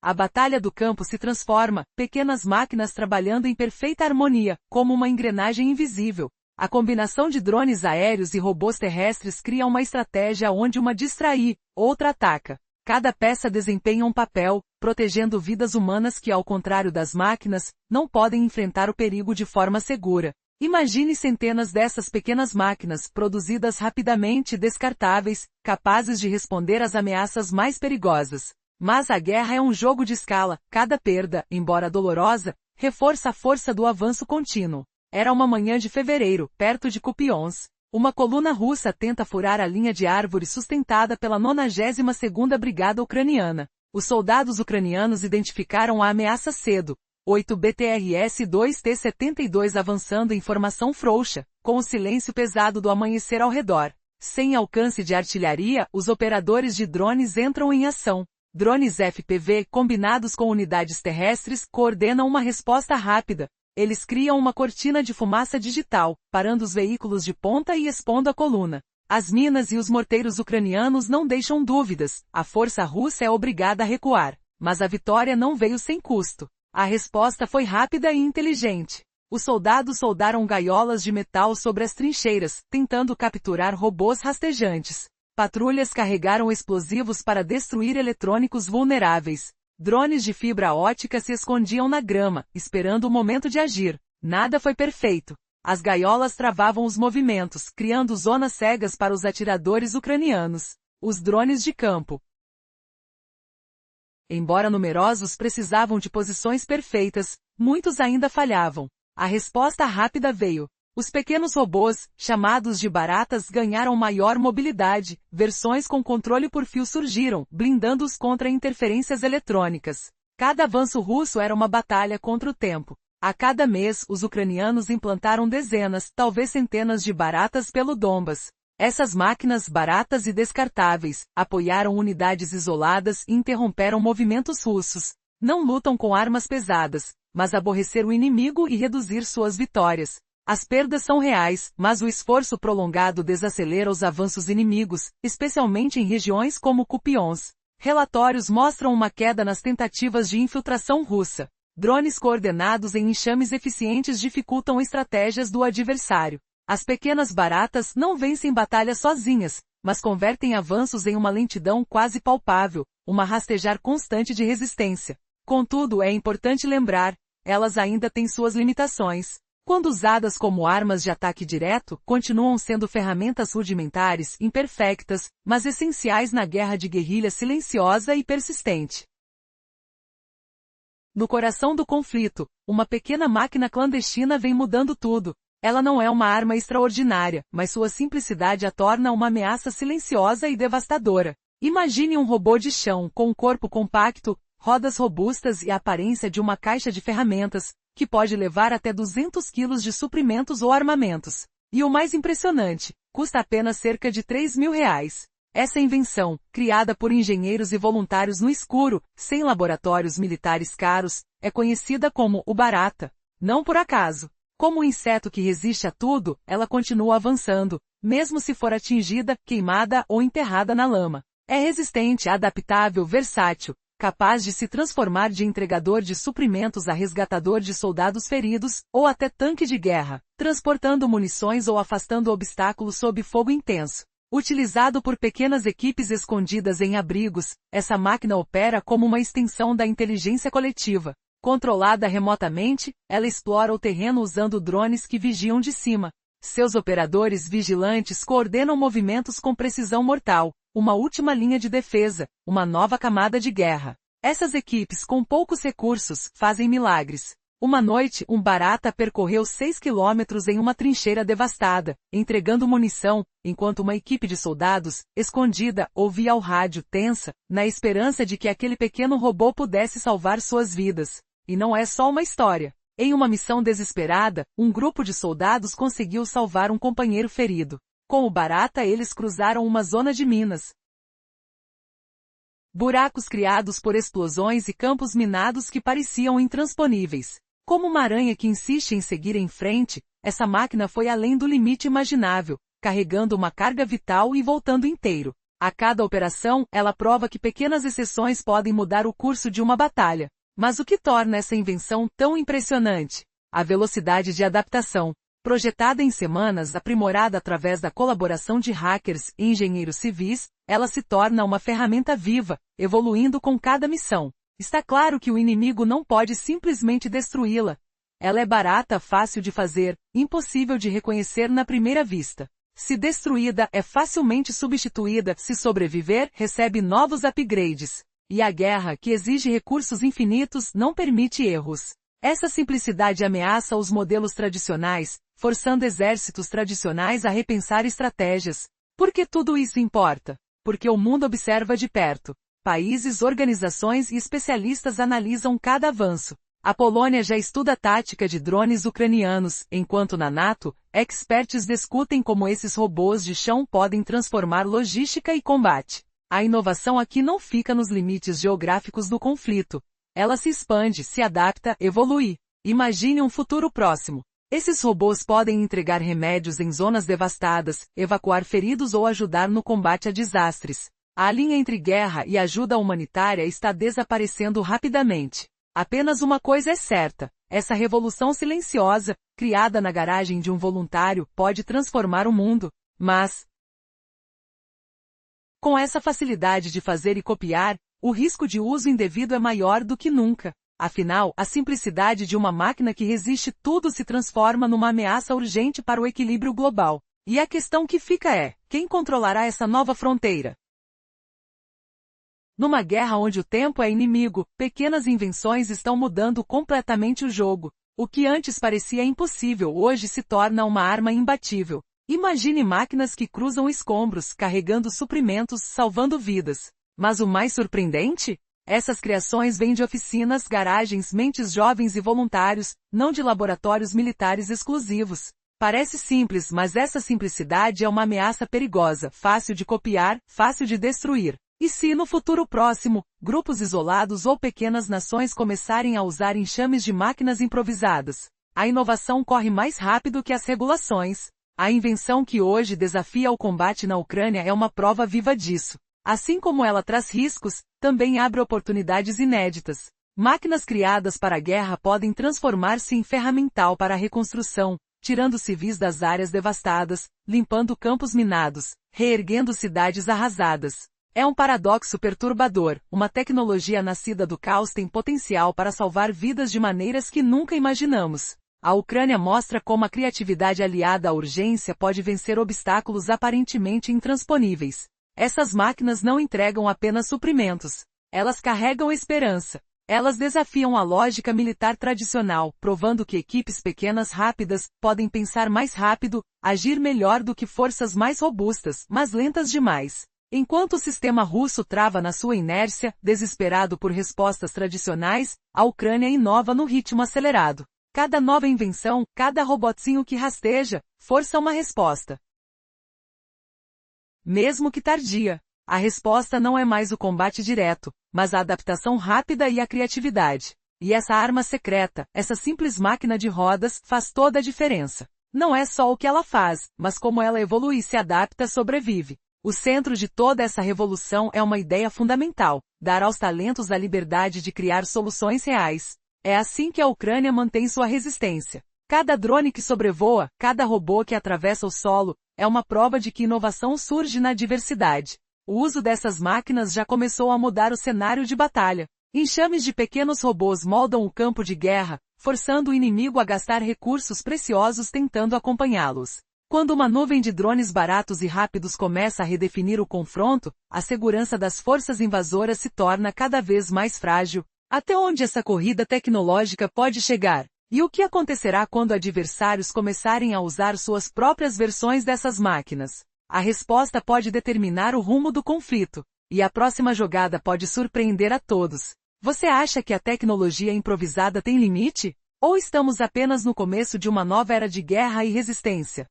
A batalha do campo se transforma, pequenas máquinas trabalhando em perfeita harmonia, como uma engrenagem invisível. A combinação de drones aéreos e robôs terrestres cria uma estratégia onde uma distrai, outra ataca. Cada peça desempenha um papel, protegendo vidas humanas que, ao contrário das máquinas, não podem enfrentar o perigo de forma segura. Imagine centenas dessas pequenas máquinas, produzidas rapidamente e descartáveis, capazes de responder às ameaças mais perigosas. Mas a guerra é um jogo de escala, cada perda, embora dolorosa, reforça a força do avanço contínuo. Era uma manhã de fevereiro, perto de Kupiansk. Uma coluna russa tenta furar a linha de árvores sustentada pela 92ª Brigada Ucraniana. Os soldados ucranianos identificaram a ameaça cedo. 8 BTRS-2 T-72 avançando em formação frouxa, com o silêncio pesado do amanhecer ao redor. Sem alcance de artilharia, os operadores de drones entram em ação. Drones FPV, combinados com unidades terrestres, coordenam uma resposta rápida. Eles criam uma cortina de fumaça digital, parando os veículos de ponta e expondo a coluna. As minas e os morteiros ucranianos não deixam dúvidas, a força russa é obrigada a recuar. Mas a vitória não veio sem custo. A resposta foi rápida e inteligente. Os soldados soldaram gaiolas de metal sobre as trincheiras, tentando capturar robôs rastejantes. Patrulhas carregaram explosivos para destruir eletrônicos vulneráveis. Drones de fibra ótica se escondiam na grama, esperando o momento de agir. Nada foi perfeito. As gaiolas travavam os movimentos, criando zonas cegas para os atiradores ucranianos. Os drones de campo, Embora numerosos precisavam de posições perfeitas, muitos ainda falhavam. A resposta rápida veio. Os pequenos robôs, chamados de baratas, ganharam maior mobilidade, versões com controle por fio surgiram, blindando-os contra interferências eletrônicas. Cada avanço russo era uma batalha contra o tempo. A cada mês, os ucranianos implantaram dezenas, talvez centenas de baratas pelo Donbas. Essas máquinas baratas e descartáveis apoiaram unidades isoladas e interromperam movimentos russos. Não lutam com armas pesadas, mas aborrecer o inimigo e reduzir suas vitórias. As perdas são reais, mas o esforço prolongado desacelera os avanços inimigos, especialmente em regiões como Kupiansk. Relatórios mostram uma queda nas tentativas de infiltração russa. Drones coordenados em enxames eficientes dificultam estratégias do adversário. As pequenas baratas não vencem batalhas sozinhas, mas convertem avanços em uma lentidão quase palpável, uma rastejar constante de resistência. Contudo, é importante lembrar, elas ainda têm suas limitações. Quando usadas como armas de ataque direto, continuam sendo ferramentas rudimentares, imperfeitas, mas essenciais na guerra de guerrilha silenciosa e persistente. No coração do conflito, uma pequena máquina clandestina vem mudando tudo. Ela não é uma arma extraordinária, mas sua simplicidade a torna uma ameaça silenciosa e devastadora. Imagine um robô de chão com um corpo compacto, rodas robustas e a aparência de uma caixa de ferramentas, que pode levar até 200 quilos de suprimentos ou armamentos. E o mais impressionante, custa apenas cerca de R$3.000. Essa invenção, criada por engenheiros e voluntários no escuro, sem laboratórios militares caros, é conhecida como o Barata. Não por acaso. Como um inseto que resiste a tudo, ela continua avançando, mesmo se for atingida, queimada ou enterrada na lama. É resistente, adaptável, versátil, capaz de se transformar de entregador de suprimentos a resgatador de soldados feridos, ou até tanque de guerra, transportando munições ou afastando obstáculos sob fogo intenso. Utilizado por pequenas equipes escondidas em abrigos, essa máquina opera como uma extensão da inteligência coletiva. Controlada remotamente, ela explora o terreno usando drones que vigiam de cima. Seus operadores vigilantes coordenam movimentos com precisão mortal, uma última linha de defesa, uma nova camada de guerra. Essas equipes com poucos recursos fazem milagres. Uma noite, um barata percorreu 6 quilômetros em uma trincheira devastada, entregando munição, enquanto uma equipe de soldados, escondida, ouvia ao rádio tensa, na esperança de que aquele pequeno robô pudesse salvar suas vidas. E não é só uma história. Em uma missão desesperada, um grupo de soldados conseguiu salvar um companheiro ferido. Com o barata eles cruzaram uma zona de minas. Buracos criados por explosões e campos minados que pareciam intransponíveis. Como uma aranha que insiste em seguir em frente, essa máquina foi além do limite imaginável, carregando uma carga vital e voltando inteiro. A cada operação, ela prova que pequenas exceções podem mudar o curso de uma batalha. Mas o que torna essa invenção tão impressionante? A velocidade de adaptação. Projetada em semanas, aprimorada através da colaboração de hackers e engenheiros civis, ela se torna uma ferramenta viva, evoluindo com cada missão. Está claro que o inimigo não pode simplesmente destruí-la. Ela é barata, fácil de fazer, impossível de reconhecer na primeira vista. Se destruída, é facilmente substituída, se sobreviver, recebe novos upgrades. E a guerra, que exige recursos infinitos, não permite erros. Essa simplicidade ameaça os modelos tradicionais, forçando exércitos tradicionais a repensar estratégias. Por que tudo isso importa? Porque o mundo observa de perto. Países, organizações e especialistas analisam cada avanço. A Polônia já estuda a tática de drones ucranianos, enquanto na NATO, experts discutem como esses robôs de chão podem transformar logística e combate. A inovação aqui não fica nos limites geográficos do conflito. Ela se expande, se adapta, evolui. Imagine um futuro próximo. Esses robôs podem entregar remédios em zonas devastadas, evacuar feridos ou ajudar no combate a desastres. A linha entre guerra e ajuda humanitária está desaparecendo rapidamente. Apenas uma coisa é certa. Essa revolução silenciosa, criada na garagem de um voluntário, pode transformar o mundo. Mas, com essa facilidade de fazer e copiar, o risco de uso indevido é maior do que nunca. Afinal, a simplicidade de uma máquina que resiste tudo se transforma numa ameaça urgente para o equilíbrio global. E a questão que fica é, quem controlará essa nova fronteira? Numa guerra onde o tempo é inimigo, pequenas invenções estão mudando completamente o jogo. O que antes parecia impossível hoje se torna uma arma imbatível. Imagine máquinas que cruzam escombros, carregando suprimentos, salvando vidas. Mas o mais surpreendente? Essas criações vêm de oficinas, garagens, mentes jovens e voluntários, não de laboratórios militares exclusivos. Parece simples, mas essa simplicidade é uma ameaça perigosa, fácil de copiar, fácil de destruir. E se no futuro próximo, grupos isolados ou pequenas nações começarem a usar enxames de máquinas improvisadas? A inovação corre mais rápido que as regulações. A invenção que hoje desafia o combate na Ucrânia é uma prova viva disso. Assim como ela traz riscos, também abre oportunidades inéditas. Máquinas criadas para a guerra podem transformar-se em ferramental para a reconstrução, tirando civis das áreas devastadas, limpando campos minados, reerguendo cidades arrasadas. É um paradoxo perturbador. Uma tecnologia nascida do caos tem potencial para salvar vidas de maneiras que nunca imaginamos. A Ucrânia mostra como a criatividade aliada à urgência pode vencer obstáculos aparentemente intransponíveis. Essas máquinas não entregam apenas suprimentos. Elas carregam esperança. Elas desafiam a lógica militar tradicional, provando que equipes pequenas rápidas podem pensar mais rápido, agir melhor do que forças mais robustas, mas lentas demais. Enquanto o sistema russo trava na sua inércia, desesperado por respostas tradicionais, a Ucrânia inova no ritmo acelerado. Cada nova invenção, cada robotinho que rasteja, força uma resposta. Mesmo que tardia, a resposta não é mais o combate direto, mas a adaptação rápida e a criatividade. E essa arma secreta, essa simples máquina de rodas, faz toda a diferença. Não é só o que ela faz, mas como ela evolui, se adapta, sobrevive. O centro de toda essa revolução é uma ideia fundamental: dar aos talentos a liberdade de criar soluções reais. É assim que a Ucrânia mantém sua resistência. Cada drone que sobrevoa, cada robô que atravessa o solo, é uma prova de que inovação surge na diversidade. O uso dessas máquinas já começou a mudar o cenário de batalha. Enxames de pequenos robôs moldam o campo de guerra, forçando o inimigo a gastar recursos preciosos tentando acompanhá-los. Quando uma nuvem de drones baratos e rápidos começa a redefinir o confronto, a segurança das forças invasoras se torna cada vez mais frágil. Até onde essa corrida tecnológica pode chegar? E o que acontecerá quando adversários começarem a usar suas próprias versões dessas máquinas? A resposta pode determinar o rumo do conflito, e a próxima jogada pode surpreender a todos. Você acha que a tecnologia improvisada tem limite? Ou estamos apenas no começo de uma nova era de guerra e resistência?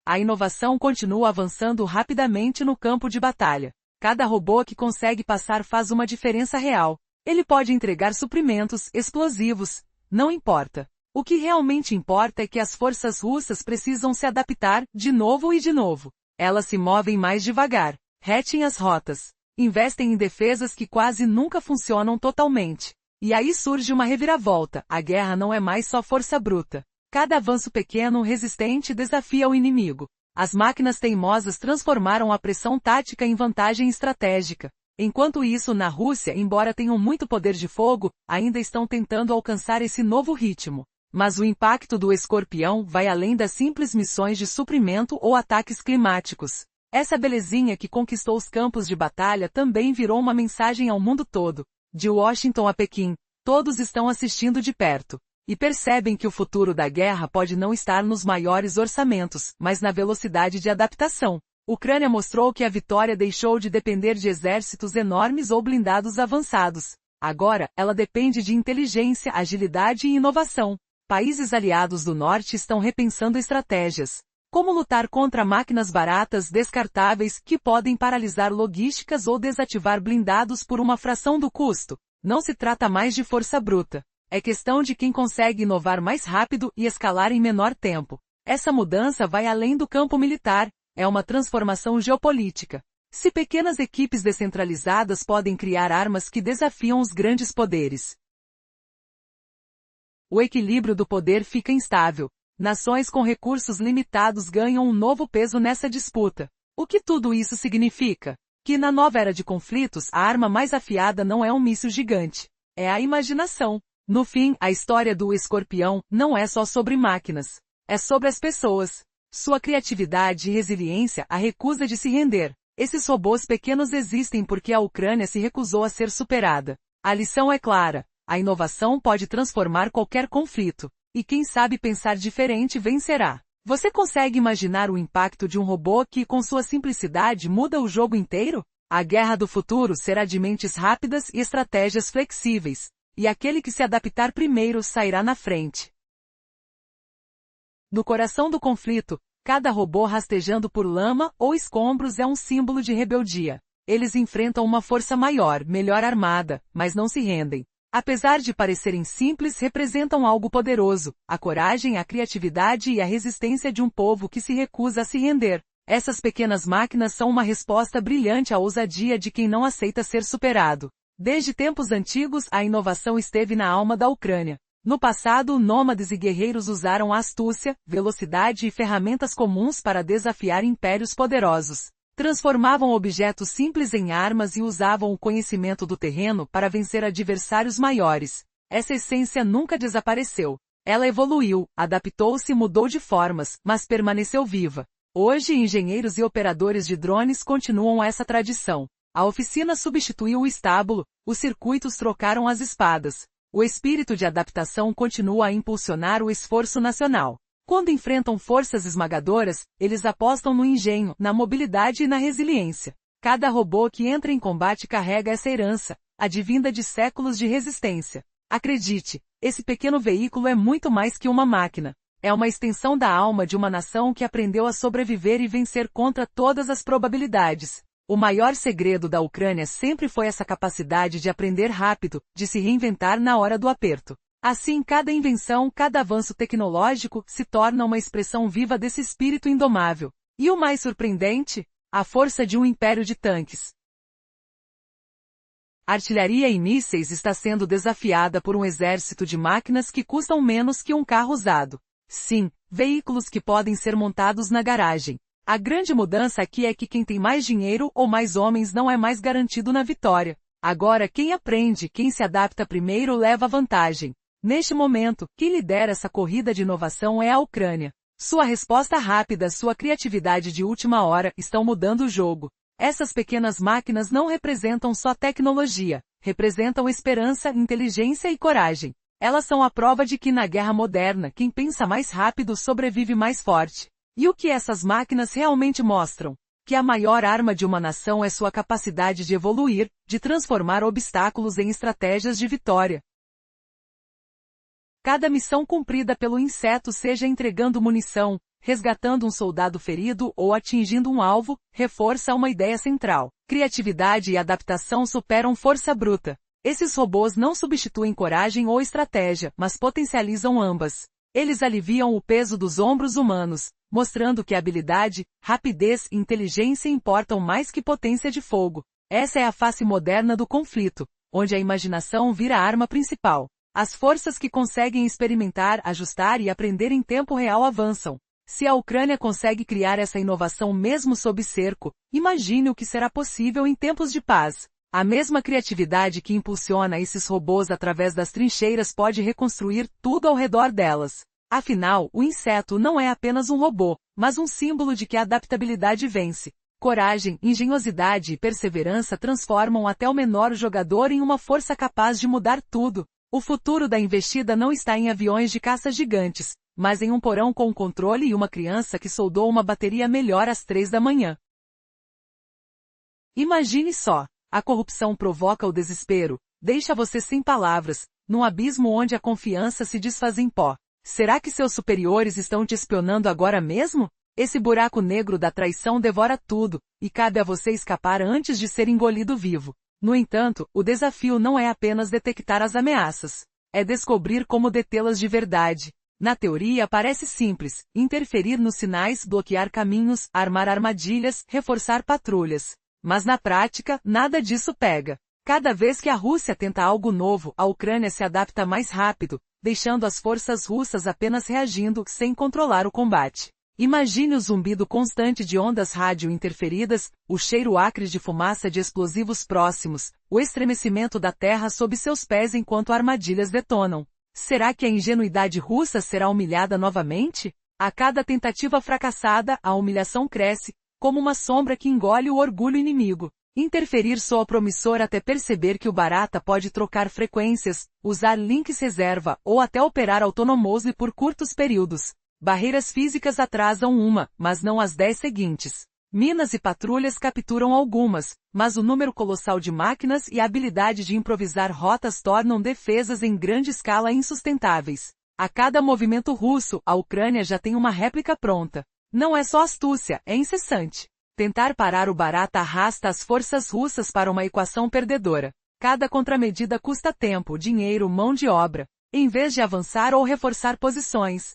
A inovação continua avançando rapidamente no campo de batalha. Cada robô que consegue passar faz uma diferença real. Ele pode entregar suprimentos, explosivos, não importa. O que realmente importa é que as forças russas precisam se adaptar, de novo e de novo. Elas se movem mais devagar, retem as rotas, investem em defesas que quase nunca funcionam totalmente. E aí surge uma reviravolta: a guerra não é mais só força bruta. Cada avanço pequeno, resistente, desafia o inimigo. As máquinas teimosas transformaram a pressão tática em vantagem estratégica. Enquanto isso, na Rússia, embora tenham muito poder de fogo, ainda estão tentando alcançar esse novo ritmo. Mas o impacto do Escorpião vai além das simples missões de suprimento ou ataques climáticos. Essa belezinha que conquistou os campos de batalha também virou uma mensagem ao mundo todo. De Washington a Pequim, todos estão assistindo de perto. E percebem que o futuro da guerra pode não estar nos maiores orçamentos, mas na velocidade de adaptação. Ucrânia mostrou que a vitória deixou de depender de exércitos enormes ou blindados avançados. Agora, ela depende de inteligência, agilidade e inovação. Países aliados do norte estão repensando estratégias. Como lutar contra máquinas baratas, descartáveis, que podem paralisar logísticas ou desativar blindados por uma fração do custo? Não se trata mais de força bruta. É questão de quem consegue inovar mais rápido e escalar em menor tempo. Essa mudança vai além do campo militar, é uma transformação geopolítica. Se pequenas equipes descentralizadas podem criar armas que desafiam os grandes poderes, o equilíbrio do poder fica instável. Nações com recursos limitados ganham um novo peso nessa disputa. O que tudo isso significa? Que na nova era de conflitos, a arma mais afiada não é um míssil gigante. É a imaginação. No fim, a história do Escorpião não é só sobre máquinas. É sobre as pessoas. Sua criatividade e resiliência, a recusa de se render. Esses robôs pequenos existem porque a Ucrânia se recusou a ser superada. A lição é clara: a inovação pode transformar qualquer conflito. E quem sabe pensar diferente vencerá. Você consegue imaginar o impacto de um robô que, com sua simplicidade, muda o jogo inteiro? A guerra do futuro será de mentes rápidas e estratégias flexíveis. E aquele que se adaptar primeiro sairá na frente. No coração do conflito, cada robô rastejando por lama ou escombros é um símbolo de rebeldia. Eles enfrentam uma força maior, melhor armada, mas não se rendem. Apesar de parecerem simples, representam algo poderoso: a coragem, a criatividade e a resistência de um povo que se recusa a se render. Essas pequenas máquinas são uma resposta brilhante à ousadia de quem não aceita ser superado. Desde tempos antigos, a inovação esteve na alma da Ucrânia. No passado, nômades e guerreiros usaram astúcia, velocidade e ferramentas comuns para desafiar impérios poderosos. Transformavam objetos simples em armas e usavam o conhecimento do terreno para vencer adversários maiores. Essa essência nunca desapareceu. Ela evoluiu, adaptou-se e mudou de formas, mas permaneceu viva. Hoje, engenheiros e operadores de drones continuam essa tradição. A oficina substituiu o estábulo, os circuitos trocaram as espadas. O espírito de adaptação continua a impulsionar o esforço nacional. Quando enfrentam forças esmagadoras, eles apostam no engenho, na mobilidade e na resiliência. Cada robô que entra em combate carrega essa herança, advinda de séculos de resistência. Acredite, esse pequeno veículo é muito mais que uma máquina. É uma extensão da alma de uma nação que aprendeu a sobreviver e vencer contra todas as probabilidades. O maior segredo da Ucrânia sempre foi essa capacidade de aprender rápido, de se reinventar na hora do aperto. Assim, cada invenção, cada avanço tecnológico, se torna uma expressão viva desse espírito indomável. E o mais surpreendente? A força de um império de tanques. Artilharia e mísseis está sendo desafiada por um exército de máquinas que custam menos que um carro usado. Sim, veículos que podem ser montados na garagem. A grande mudança aqui é que quem tem mais dinheiro ou mais homens não é mais garantido na vitória. Agora quem aprende, quem se adapta primeiro leva vantagem. Neste momento, quem lidera essa corrida de inovação é a Ucrânia. Sua resposta rápida, sua criatividade de última hora estão mudando o jogo. Essas pequenas máquinas não representam só tecnologia, representam esperança, inteligência e coragem. Elas são a prova de que na guerra moderna, quem pensa mais rápido sobrevive mais forte. E o que essas máquinas realmente mostram? Que a maior arma de uma nação é sua capacidade de evoluir, de transformar obstáculos em estratégias de vitória. Cada missão cumprida pelo inseto, seja entregando munição, resgatando um soldado ferido ou atingindo um alvo, reforça uma ideia central. Criatividade e adaptação superam força bruta. Esses robôs não substituem coragem ou estratégia, mas potencializam ambas. Eles aliviam o peso dos ombros humanos, mostrando que habilidade, rapidez e inteligência importam mais que potência de fogo. Essa é a face moderna do conflito, onde a imaginação vira a arma principal. As forças que conseguem experimentar, ajustar e aprender em tempo real avançam. Se a Ucrânia consegue criar essa inovação mesmo sob cerco, imagine o que será possível em tempos de paz. A mesma criatividade que impulsiona esses robôs através das trincheiras pode reconstruir tudo ao redor delas. Afinal, o inseto não é apenas um robô, mas um símbolo de que a adaptabilidade vence. Coragem, engenhosidade e perseverança transformam até o menor jogador em uma força capaz de mudar tudo. O futuro da investida não está em aviões de caça gigantes, mas em um porão com controle e uma criança que soldou uma bateria melhor às 3 da manhã. Imagine só. A corrupção provoca o desespero, deixa você sem palavras, num abismo onde a confiança se desfaz em pó. Será que seus superiores estão te espionando agora mesmo? Esse buraco negro da traição devora tudo, e cabe a você escapar antes de ser engolido vivo. No entanto, o desafio não é apenas detectar as ameaças. É descobrir como detê-las de verdade. Na teoria parece simples: interferir nos sinais, bloquear caminhos, armar armadilhas, reforçar patrulhas. Mas na prática, nada disso pega. Cada vez que a Rússia tenta algo novo, a Ucrânia se adapta mais rápido, deixando as forças russas apenas reagindo, sem controlar o combate. Imagine o zumbido constante de ondas rádio interferidas, o cheiro acre de fumaça de explosivos próximos, o estremecimento da terra sob seus pés enquanto armadilhas detonam. Será que a ingenuidade russa será humilhada novamente? A cada tentativa fracassada, a humilhação cresce, como uma sombra que engole o orgulho inimigo. Interferir soa promissor até perceber que o Barata pode trocar frequências, usar links reserva ou até operar autonomoso e por curtos períodos. Barreiras físicas atrasam uma, mas não as 10 seguintes. Minas e patrulhas capturam algumas, mas o número colossal de máquinas e a habilidade de improvisar rotas tornam defesas em grande escala insustentáveis. A cada movimento russo, a Ucrânia já tem uma réplica pronta. Não é só astúcia, é incessante. Tentar parar o Barata arrasta as forças russas para uma equação perdedora. Cada contramedida custa tempo, dinheiro, mão de obra, em vez de avançar ou reforçar posições.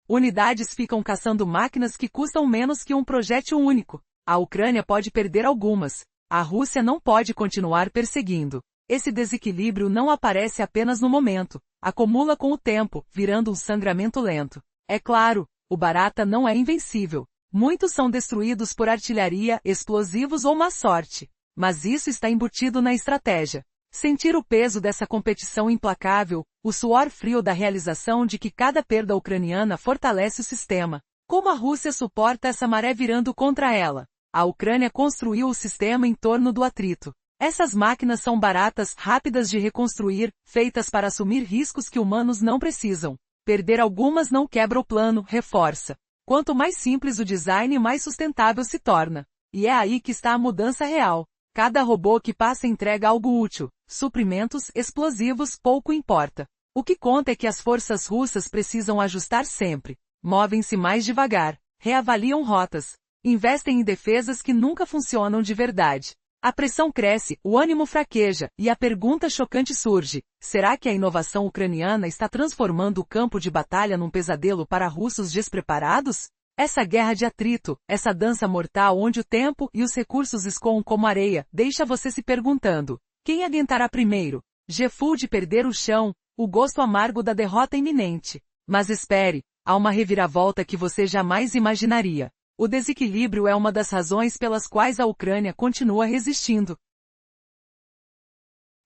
Unidades ficam caçando máquinas que custam menos que um projétil único. A Ucrânia pode perder algumas. A Rússia não pode continuar perseguindo. Esse desequilíbrio não aparece apenas no momento. Acumula com o tempo, virando um sangramento lento. É claro, o Barata não é invencível. Muitos são destruídos por artilharia, explosivos ou má sorte. Mas isso está embutido na estratégia. Sentir o peso dessa competição implacável, o suor frio da realização de que cada perda ucraniana fortalece o sistema. Como a Rússia suporta essa maré virando contra ela? A Ucrânia construiu o sistema em torno do atrito. Essas máquinas são baratas, rápidas de reconstruir, feitas para assumir riscos que humanos não precisam. Perder algumas não quebra o plano, reforça. Quanto mais simples o design, mais sustentável se torna. E é aí que está a mudança real. Cada robô que passa entrega algo útil. Suprimentos, explosivos, pouco importa. O que conta é que as forças russas precisam ajustar sempre. Movem-se mais devagar. Reavaliam rotas. Investem em defesas que nunca funcionam de verdade. A pressão cresce, o ânimo fraqueja, e a pergunta chocante surge. Será que a inovação ucraniana está transformando o campo de batalha num pesadelo para russos despreparados? Essa guerra de atrito, essa dança mortal onde o tempo e os recursos escoam como areia, deixa você se perguntando. Quem aguentará primeiro? Geful de perder o chão, o gosto amargo da derrota iminente. Mas espere, há uma reviravolta que você jamais imaginaria. O desequilíbrio é uma das razões pelas quais a Ucrânia continua resistindo.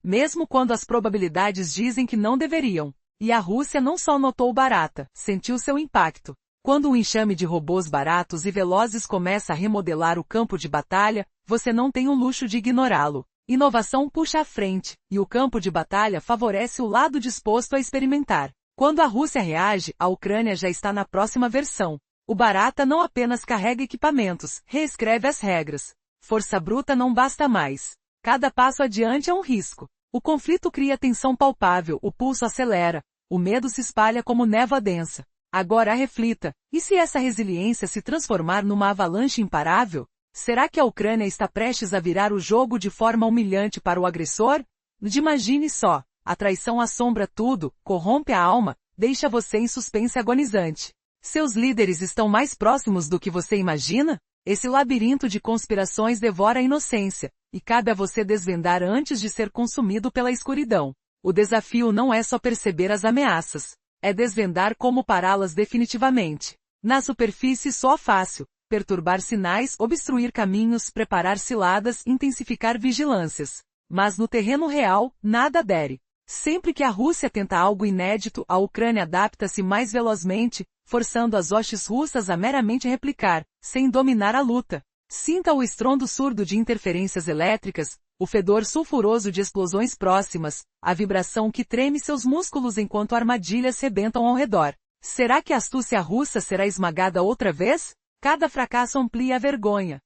Mesmo quando as probabilidades dizem que não deveriam. E a Rússia não só notou o Barata, sentiu seu impacto. Quando um enxame de robôs baratos e velozes começa a remodelar o campo de batalha, você não tem o luxo de ignorá-lo. Inovação puxa à frente, e o campo de batalha favorece o lado disposto a experimentar. Quando a Rússia reage, a Ucrânia já está na próxima versão. O Barata não apenas carrega equipamentos, reescreve as regras. Força bruta não basta mais. Cada passo adiante é um risco. O conflito cria tensão palpável, o pulso acelera, o medo se espalha como névoa densa. Agora reflita, e se essa resiliência se transformar numa avalanche imparável? Será que a Ucrânia está prestes a virar o jogo de forma humilhante para o agressor? Imagine só, a traição assombra tudo, corrompe a alma, deixa você em suspense agonizante. Seus líderes estão mais próximos do que você imagina? Esse labirinto de conspirações devora a inocência, e cabe a você desvendar antes de ser consumido pela escuridão. O desafio não é só perceber as ameaças, é desvendar como pará-las definitivamente. Na superfície soa fácil, perturbar sinais, obstruir caminhos, preparar ciladas, intensificar vigilâncias. Mas no terreno real, nada adere. Sempre que a Rússia tenta algo inédito, a Ucrânia adapta-se mais velozmente, forçando as hostes russas a meramente replicar, sem dominar a luta. Sinta o estrondo surdo de interferências elétricas, o fedor sulfuroso de explosões próximas, a vibração que treme seus músculos enquanto armadilhas rebentam ao redor. Será que a astúcia russa será esmagada outra vez? Cada fracasso amplia a vergonha.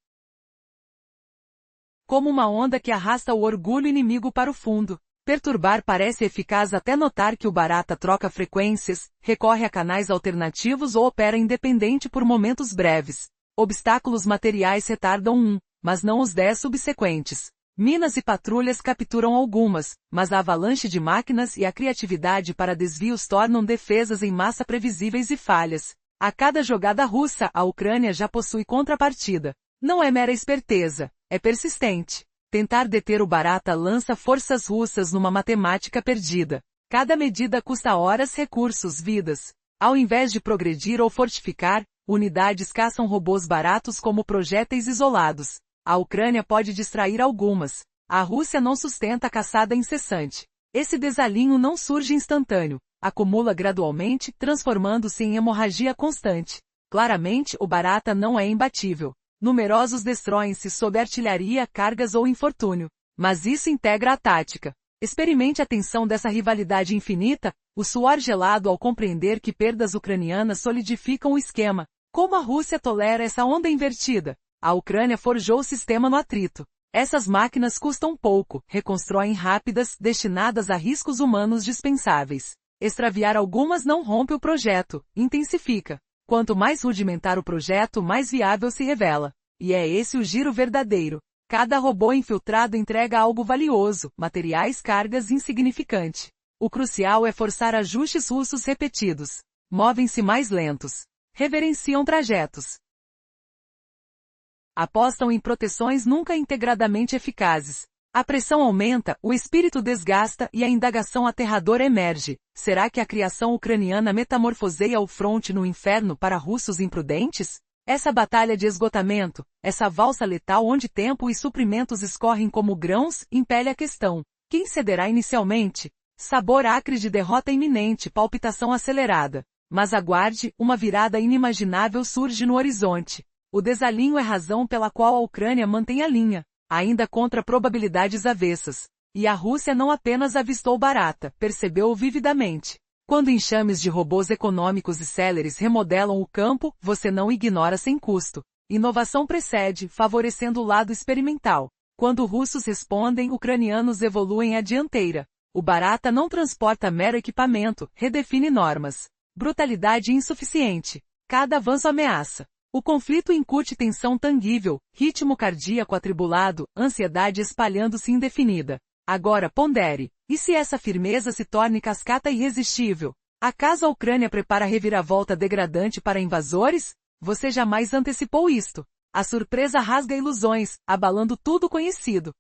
Como uma onda que arrasta o orgulho inimigo para o fundo. Perturbar parece eficaz até notar que o Barata troca frequências, recorre a canais alternativos ou opera independente por momentos breves. Obstáculos materiais retardam mas não os 10 subsequentes. Minas e patrulhas capturam algumas, mas a avalanche de máquinas e a criatividade para desvios tornam defesas em massa previsíveis e falhas. A cada jogada russa, a Ucrânia já possui contrapartida. Não é mera esperteza, é persistente. Tentar deter o Barata lança forças russas numa matemática perdida. Cada medida custa horas, recursos, vidas. Ao invés de progredir ou fortificar, unidades caçam robôs baratos como projéteis isolados. A Ucrânia pode distrair algumas. A Rússia não sustenta a caçada incessante. Esse desalinho não surge instantâneo. Acumula gradualmente, transformando-se em hemorragia constante. Claramente, o Barata não é imbatível. Numerosos destroem-se sob artilharia, cargas ou infortúnio. Mas isso integra a tática. Experimente a tensão dessa rivalidade infinita, o suor gelado ao compreender que perdas ucranianas solidificam o esquema. Como a Rússia tolera essa onda invertida? A Ucrânia forjou o sistema no atrito. Essas máquinas custam pouco, reconstroem rápidas, destinadas a riscos humanos dispensáveis. Extraviar algumas não rompe o projeto, intensifica. Quanto mais rudimentar o projeto, mais viável se revela. E é esse o giro verdadeiro. Cada robô infiltrado entrega algo valioso, materiais, cargas insignificante. O crucial é forçar ajustes russos repetidos. Movem-se mais lentos. Reverenciam trajetos. Apostam em proteções nunca integradamente eficazes. A pressão aumenta, o espírito desgasta e a indagação aterradora emerge. Será que a criação ucraniana metamorfoseia o fronte no inferno para russos imprudentes? Essa batalha de esgotamento, essa valsa letal onde tempo e suprimentos escorrem como grãos, impele a questão. Quem cederá inicialmente? Sabor acre de derrota iminente, palpitação acelerada. Mas aguarde, uma virada inimaginável surge no horizonte. O desalinho é razão pela qual a Ucrânia mantém a linha, ainda contra probabilidades avessas. E a Rússia não apenas avistou Barata, percebeu-o vividamente. Quando enxames de robôs econômicos e céleres remodelam o campo, você não ignora sem custo. Inovação precede, favorecendo o lado experimental. Quando russos respondem, ucranianos evoluem à dianteira. O Barata não transporta mero equipamento, redefine normas. Brutalidade insuficiente. Cada avanço ameaça. O conflito incute tensão tangível, ritmo cardíaco atribulado, ansiedade espalhando-se indefinida. Agora pondere. E se essa firmeza se torne cascata irresistível? Acaso a Ucrânia prepara reviravolta degradante para invasores? Você jamais antecipou isto. A surpresa rasga ilusões, abalando tudo conhecido.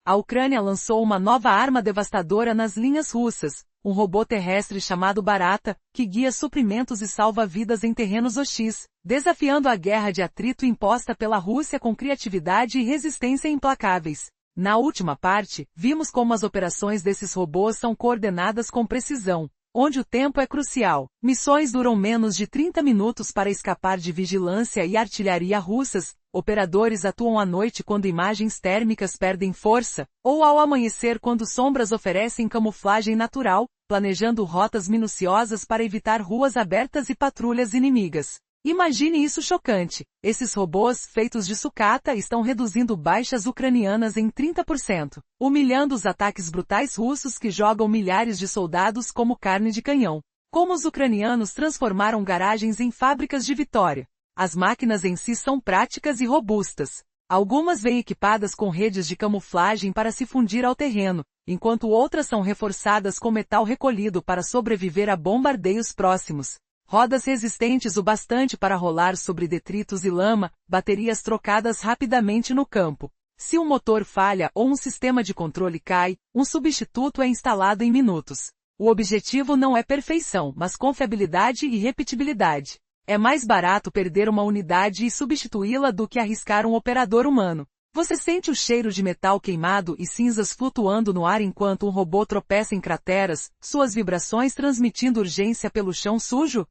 A Ucrânia lançou uma nova arma devastadora nas linhas russas, um robô terrestre chamado Barata, que guia suprimentos e salva vidas em terrenos hostis, desafiando a guerra de atrito imposta pela Rússia com criatividade e resistência implacáveis. Na última parte, vimos como as operações desses robôs são coordenadas com precisão, onde o tempo é crucial. Missões duram menos de 30 minutos para escapar de vigilância e artilharia russas, operadores atuam à noite quando imagens térmicas perdem força, ou ao amanhecer quando sombras oferecem camuflagem natural, planejando rotas minuciosas para evitar ruas abertas e patrulhas inimigas. Imagine isso chocante. Esses robôs, feitos de sucata, estão reduzindo baixas ucranianas em 30%, humilhando os ataques brutais russos que jogam milhares de soldados como carne de canhão. Como os ucranianos transformaram garagens em fábricas de vitória. As máquinas em si são práticas e robustas. Algumas vêm equipadas com redes de camuflagem para se fundir ao terreno, enquanto outras são reforçadas com metal recolhido para sobreviver a bombardeios próximos. Rodas resistentes o bastante para rolar sobre detritos e lama, baterias trocadas rapidamente no campo. Se um motor falha ou um sistema de controle cai, um substituto é instalado em minutos. O objetivo não é perfeição, mas confiabilidade e repetibilidade. É mais barato perder uma unidade e substituí-la do que arriscar um operador humano. Você sente o cheiro de metal queimado e cinzas flutuando no ar enquanto um robô tropeça em crateras, suas vibrações transmitindo urgência pelo chão sujo?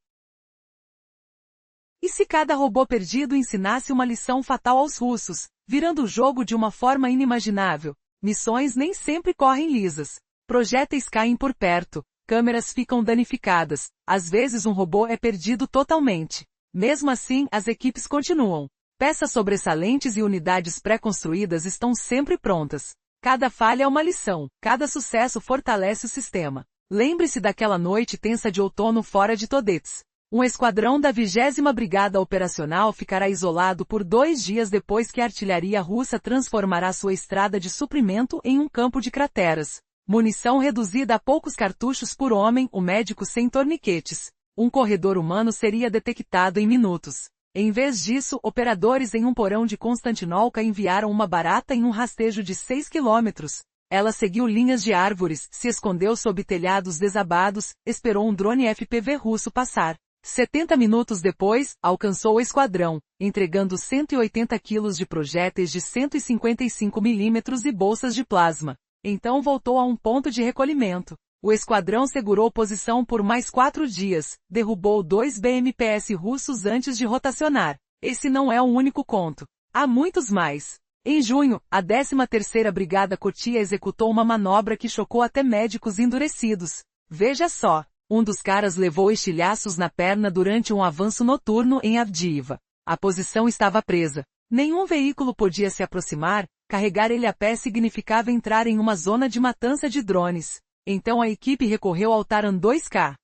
E se cada robô perdido ensinasse uma lição fatal aos russos, virando o jogo de uma forma inimaginável? Missões nem sempre correm lisas. Projéteis caem por perto, câmeras ficam danificadas, às vezes um robô é perdido totalmente. Mesmo assim, as equipes continuam. Peças sobressalentes e unidades pré-construídas estão sempre prontas. Cada falha é uma lição, cada sucesso fortalece o sistema. Lembre-se daquela noite tensa de outono fora de Todets. Um esquadrão da 20ª Brigada Operacional ficará isolado por 2 dias depois que a artilharia russa transformará sua estrada de suprimento em um campo de crateras. Munição reduzida a poucos cartuchos por homem, o médico sem torniquetes. Um corredor humano seria detectado em minutos. Em vez disso, operadores em um porão de Constantinolka enviaram uma Barata em um rastejo de 6 quilômetros. Ela seguiu linhas de árvores, se escondeu sob telhados desabados, esperou um drone FPV russo passar. 70 minutos depois, alcançou o esquadrão, entregando 180 quilos de projéteis de 155 milímetros e bolsas de plasma. Então voltou a um ponto de recolhimento. O esquadrão segurou posição por mais 4 dias, derrubou 2 BMPs russos antes de rotacionar. Esse não é o único conto. Há muitos mais. Em junho, a 13ª Brigada Kotia executou uma manobra que chocou até médicos endurecidos. Veja só, um dos caras levou estilhaços na perna durante um avanço noturno em Avdiivka. A posição estava presa. Nenhum veículo podia se aproximar, carregar ele a pé significava entrar em uma zona de matança de drones. Então a equipe recorreu ao Taran 2K.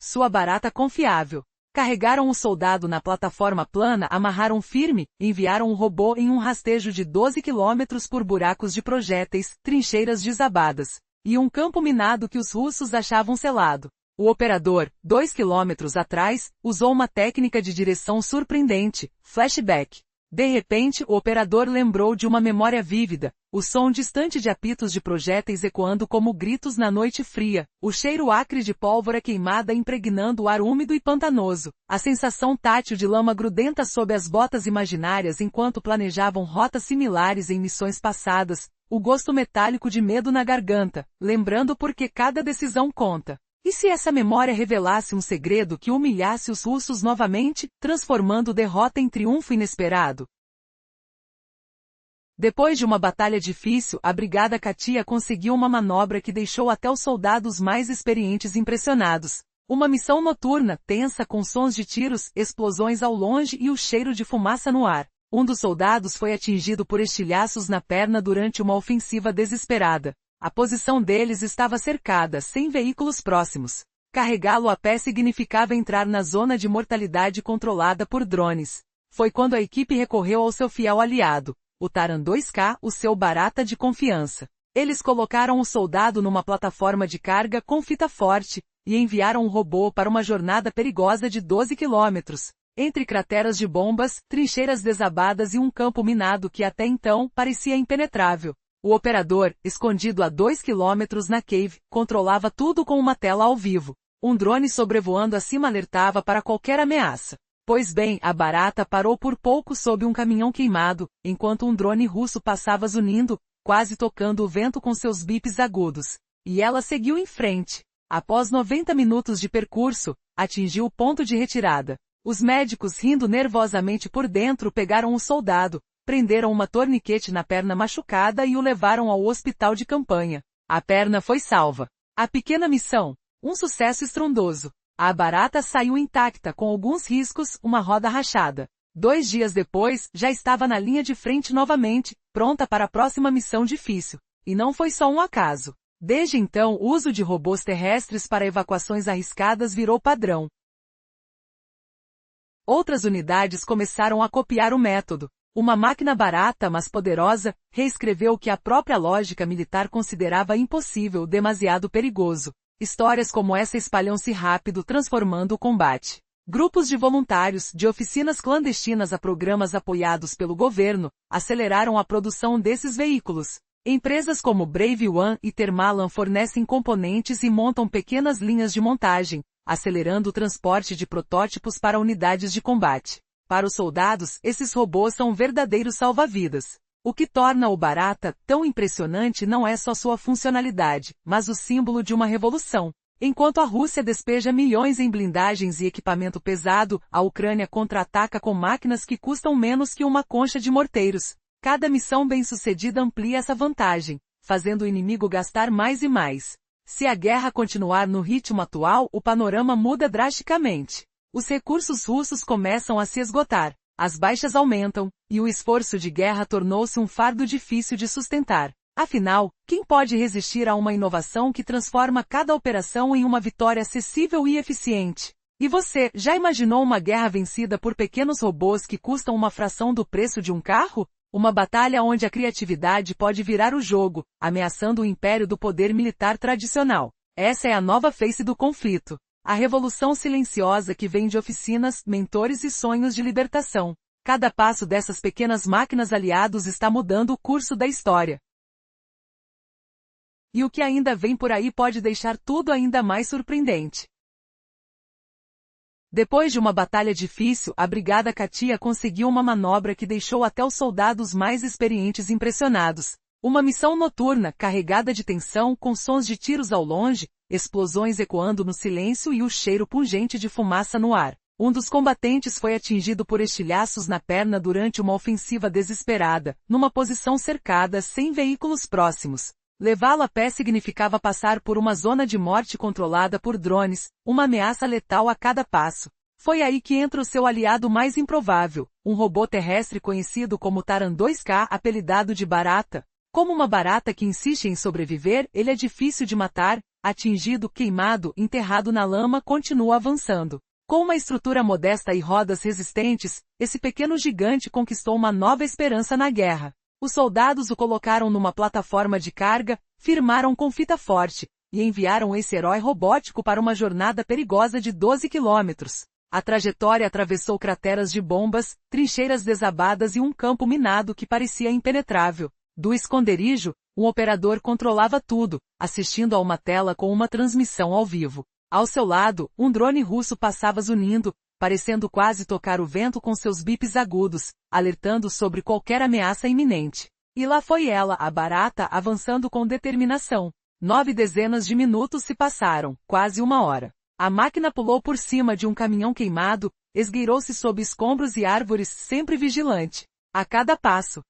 Sua barata confiável. Carregaram o soldado na plataforma plana, amarraram firme, enviaram o robô em um rastejo de 12 km por buracos de projéteis, trincheiras desabadas, e um campo minado que os russos achavam selado. O operador, 2 km atrás, usou uma técnica de direção surpreendente, flashback. De repente, o operador lembrou de uma memória vívida, o som distante de apitos de projéteis ecoando como gritos na noite fria, o cheiro acre de pólvora queimada impregnando o ar úmido e pantanoso, a sensação tátil de lama grudenta sob as botas imaginárias enquanto planejavam rotas similares em missões passadas, o gosto metálico de medo na garganta, lembrando porque cada decisão conta. E se essa memória revelasse um segredo que humilhasse os russos novamente, transformando derrota em triunfo inesperado? Depois de uma batalha difícil, a Brigada Katia conseguiu uma manobra que deixou até os soldados mais experientes impressionados. Uma missão noturna, tensa com sons de tiros, explosões ao longe e o cheiro de fumaça no ar. Um dos soldados foi atingido por estilhaços na perna durante uma ofensiva desesperada. A posição deles estava cercada, sem veículos próximos. Carregá-lo a pé significava entrar na zona de mortalidade controlada por drones. Foi quando a equipe recorreu ao seu fiel aliado, o Taran 2K, o seu barata de confiança. Eles colocaram o soldado numa plataforma de carga com fita forte, e enviaram um robô para uma jornada perigosa de 12 quilômetros, entre crateras de bombas, trincheiras desabadas e um campo minado que até então parecia impenetrável. O operador, escondido a 2 quilômetros na cave, controlava tudo com uma tela ao vivo. Um drone sobrevoando acima alertava para qualquer ameaça. Pois bem, a barata parou por pouco sob um caminhão queimado, enquanto um drone russo passava zunindo, quase tocando o vento com seus bips agudos. E ela seguiu em frente. Após 90 minutos de percurso, atingiu o ponto de retirada. Os médicos, rindo nervosamente por dentro, pegaram o soldado, prenderam uma torniquete na perna machucada e o levaram ao hospital de campanha. A perna foi salva. A pequena missão, um sucesso estrondoso. A barata saiu intacta com alguns riscos, uma roda rachada. 2 dias depois, já estava na linha de frente novamente, pronta para a próxima missão difícil. E não foi só um acaso. Desde então, o uso de robôs terrestres para evacuações arriscadas virou padrão. Outras unidades começaram a copiar o método. Uma máquina barata, mas poderosa, reescreveu o que a própria lógica militar considerava impossível, demasiado perigoso. Histórias como essa espalham-se rápido, transformando o combate. Grupos de voluntários, de oficinas clandestinas a programas apoiados pelo governo, aceleraram a produção desses veículos. Empresas como Brave One e Thermalan fornecem componentes e montam pequenas linhas de montagem, acelerando o transporte de protótipos para unidades de combate. Para os soldados, esses robôs são verdadeiros salva-vidas. O que torna o Barata tão impressionante não é só sua funcionalidade, mas o símbolo de uma revolução. Enquanto a Rússia despeja milhões em blindagens e equipamento pesado, a Ucrânia contra-ataca com máquinas que custam menos que uma concha de morteiros. Cada missão bem-sucedida amplia essa vantagem, fazendo o inimigo gastar mais e mais. Se a guerra continuar no ritmo atual, o panorama muda drasticamente. Os recursos russos começam a se esgotar, as baixas aumentam, e o esforço de guerra tornou-se um fardo difícil de sustentar. Afinal, quem pode resistir a uma inovação que transforma cada operação em uma vitória acessível e eficiente? E você, já imaginou uma guerra vencida por pequenos robôs que custam uma fração do preço de um carro? Uma batalha onde a criatividade pode virar o jogo, ameaçando o império do poder militar tradicional. Essa é a nova face do conflito. A revolução silenciosa que vem de oficinas, mentores e sonhos de libertação. Cada passo dessas pequenas máquinas aliados está mudando o curso da história. E o que ainda vem por aí pode deixar tudo ainda mais surpreendente. Depois de uma batalha difícil, a Brigada Katia conseguiu uma manobra que deixou até os soldados mais experientes impressionados. Uma missão noturna, carregada de tensão, com sons de tiros ao longe, explosões ecoando no silêncio e o cheiro pungente de fumaça no ar. Um dos combatentes foi atingido por estilhaços na perna durante uma ofensiva desesperada, numa posição cercada sem veículos próximos. Levá-lo a pé significava passar por uma zona de morte controlada por drones, uma ameaça letal a cada passo. Foi aí que entra o seu aliado mais improvável, um robô terrestre conhecido como Taran 2K, apelidado de Barata. Como uma barata que insiste em sobreviver, ele é difícil de matar, atingido, queimado, enterrado na lama, continua avançando. Com uma estrutura modesta e rodas resistentes, esse pequeno gigante conquistou uma nova esperança na guerra. Os soldados o colocaram numa plataforma de carga, firmaram com fita forte, e enviaram esse herói robótico para uma jornada perigosa de 12 quilômetros. A trajetória atravessou crateras de bombas, trincheiras desabadas e um campo minado que parecia impenetrável. Do esconderijo, um operador controlava tudo, assistindo a uma tela com uma transmissão ao vivo. Ao seu lado, um drone russo passava zunindo, parecendo quase tocar o vento com seus bips agudos, alertando sobre qualquer ameaça iminente. E lá foi ela, a Barata, avançando com determinação. 9 dezenas de minutos se passaram, quase 1 hora. A máquina pulou por cima de um caminhão queimado, esgueirou-se sob escombros e árvores, sempre vigilante. A cada passo,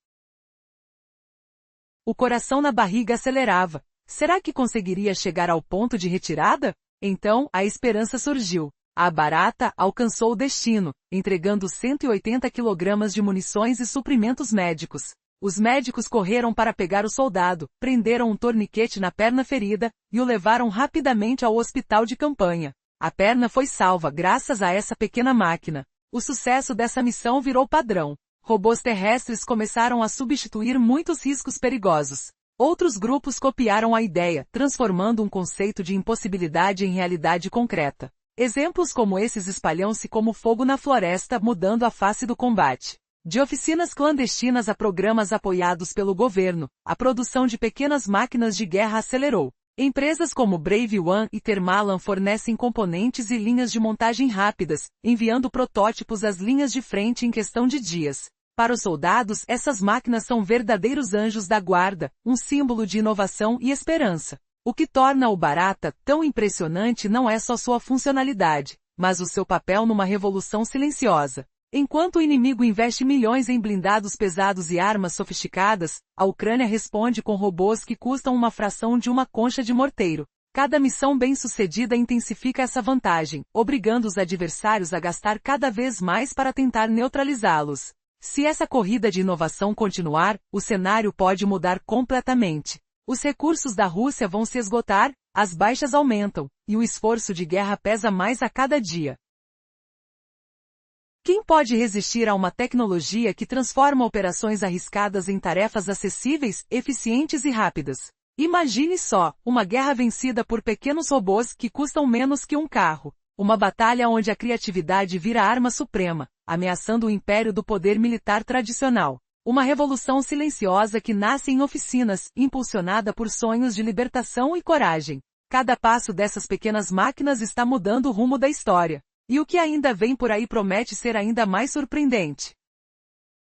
o coração na barriga acelerava. Será que conseguiria chegar ao ponto de retirada? Então, a esperança surgiu. A Barata alcançou o destino, entregando 180 kg de munições e suprimentos médicos. Os médicos correram para pegar o soldado, prenderam um torniquete na perna ferida, e o levaram rapidamente ao hospital de campanha. A perna foi salva graças a essa pequena máquina. O sucesso dessa missão virou padrão. Robôs terrestres começaram a substituir muitos riscos perigosos. Outros grupos copiaram a ideia, transformando um conceito de impossibilidade em realidade concreta. Exemplos como esses espalham-se como fogo na floresta, mudando a face do combate. De oficinas clandestinas a programas apoiados pelo governo, a produção de pequenas máquinas de guerra acelerou. Empresas como Brave One e Thermalan fornecem componentes e linhas de montagem rápidas, enviando protótipos às linhas de frente em questão de dias. Para os soldados, essas máquinas são verdadeiros anjos da guarda, um símbolo de inovação e esperança. O que torna o Barata tão impressionante não é só sua funcionalidade, mas o seu papel numa revolução silenciosa. Enquanto o inimigo investe milhões em blindados pesados e armas sofisticadas, a Ucrânia responde com robôs que custam uma fração de uma concha de morteiro. Cada missão bem-sucedida intensifica essa vantagem, obrigando os adversários a gastar cada vez mais para tentar neutralizá-los. Se essa corrida de inovação continuar, o cenário pode mudar completamente. Os recursos da Rússia vão se esgotar, as baixas aumentam, e o esforço de guerra pesa mais a cada dia. Quem pode resistir a uma tecnologia que transforma operações arriscadas em tarefas acessíveis, eficientes e rápidas? Imagine só, uma guerra vencida por pequenos robôs que custam menos que um carro. Uma batalha onde a criatividade vira arma suprema, ameaçando o império do poder militar tradicional. Uma revolução silenciosa que nasce em oficinas, impulsionada por sonhos de libertação e coragem. Cada passo dessas pequenas máquinas está mudando o rumo da história. E o que ainda vem por aí promete ser ainda mais surpreendente.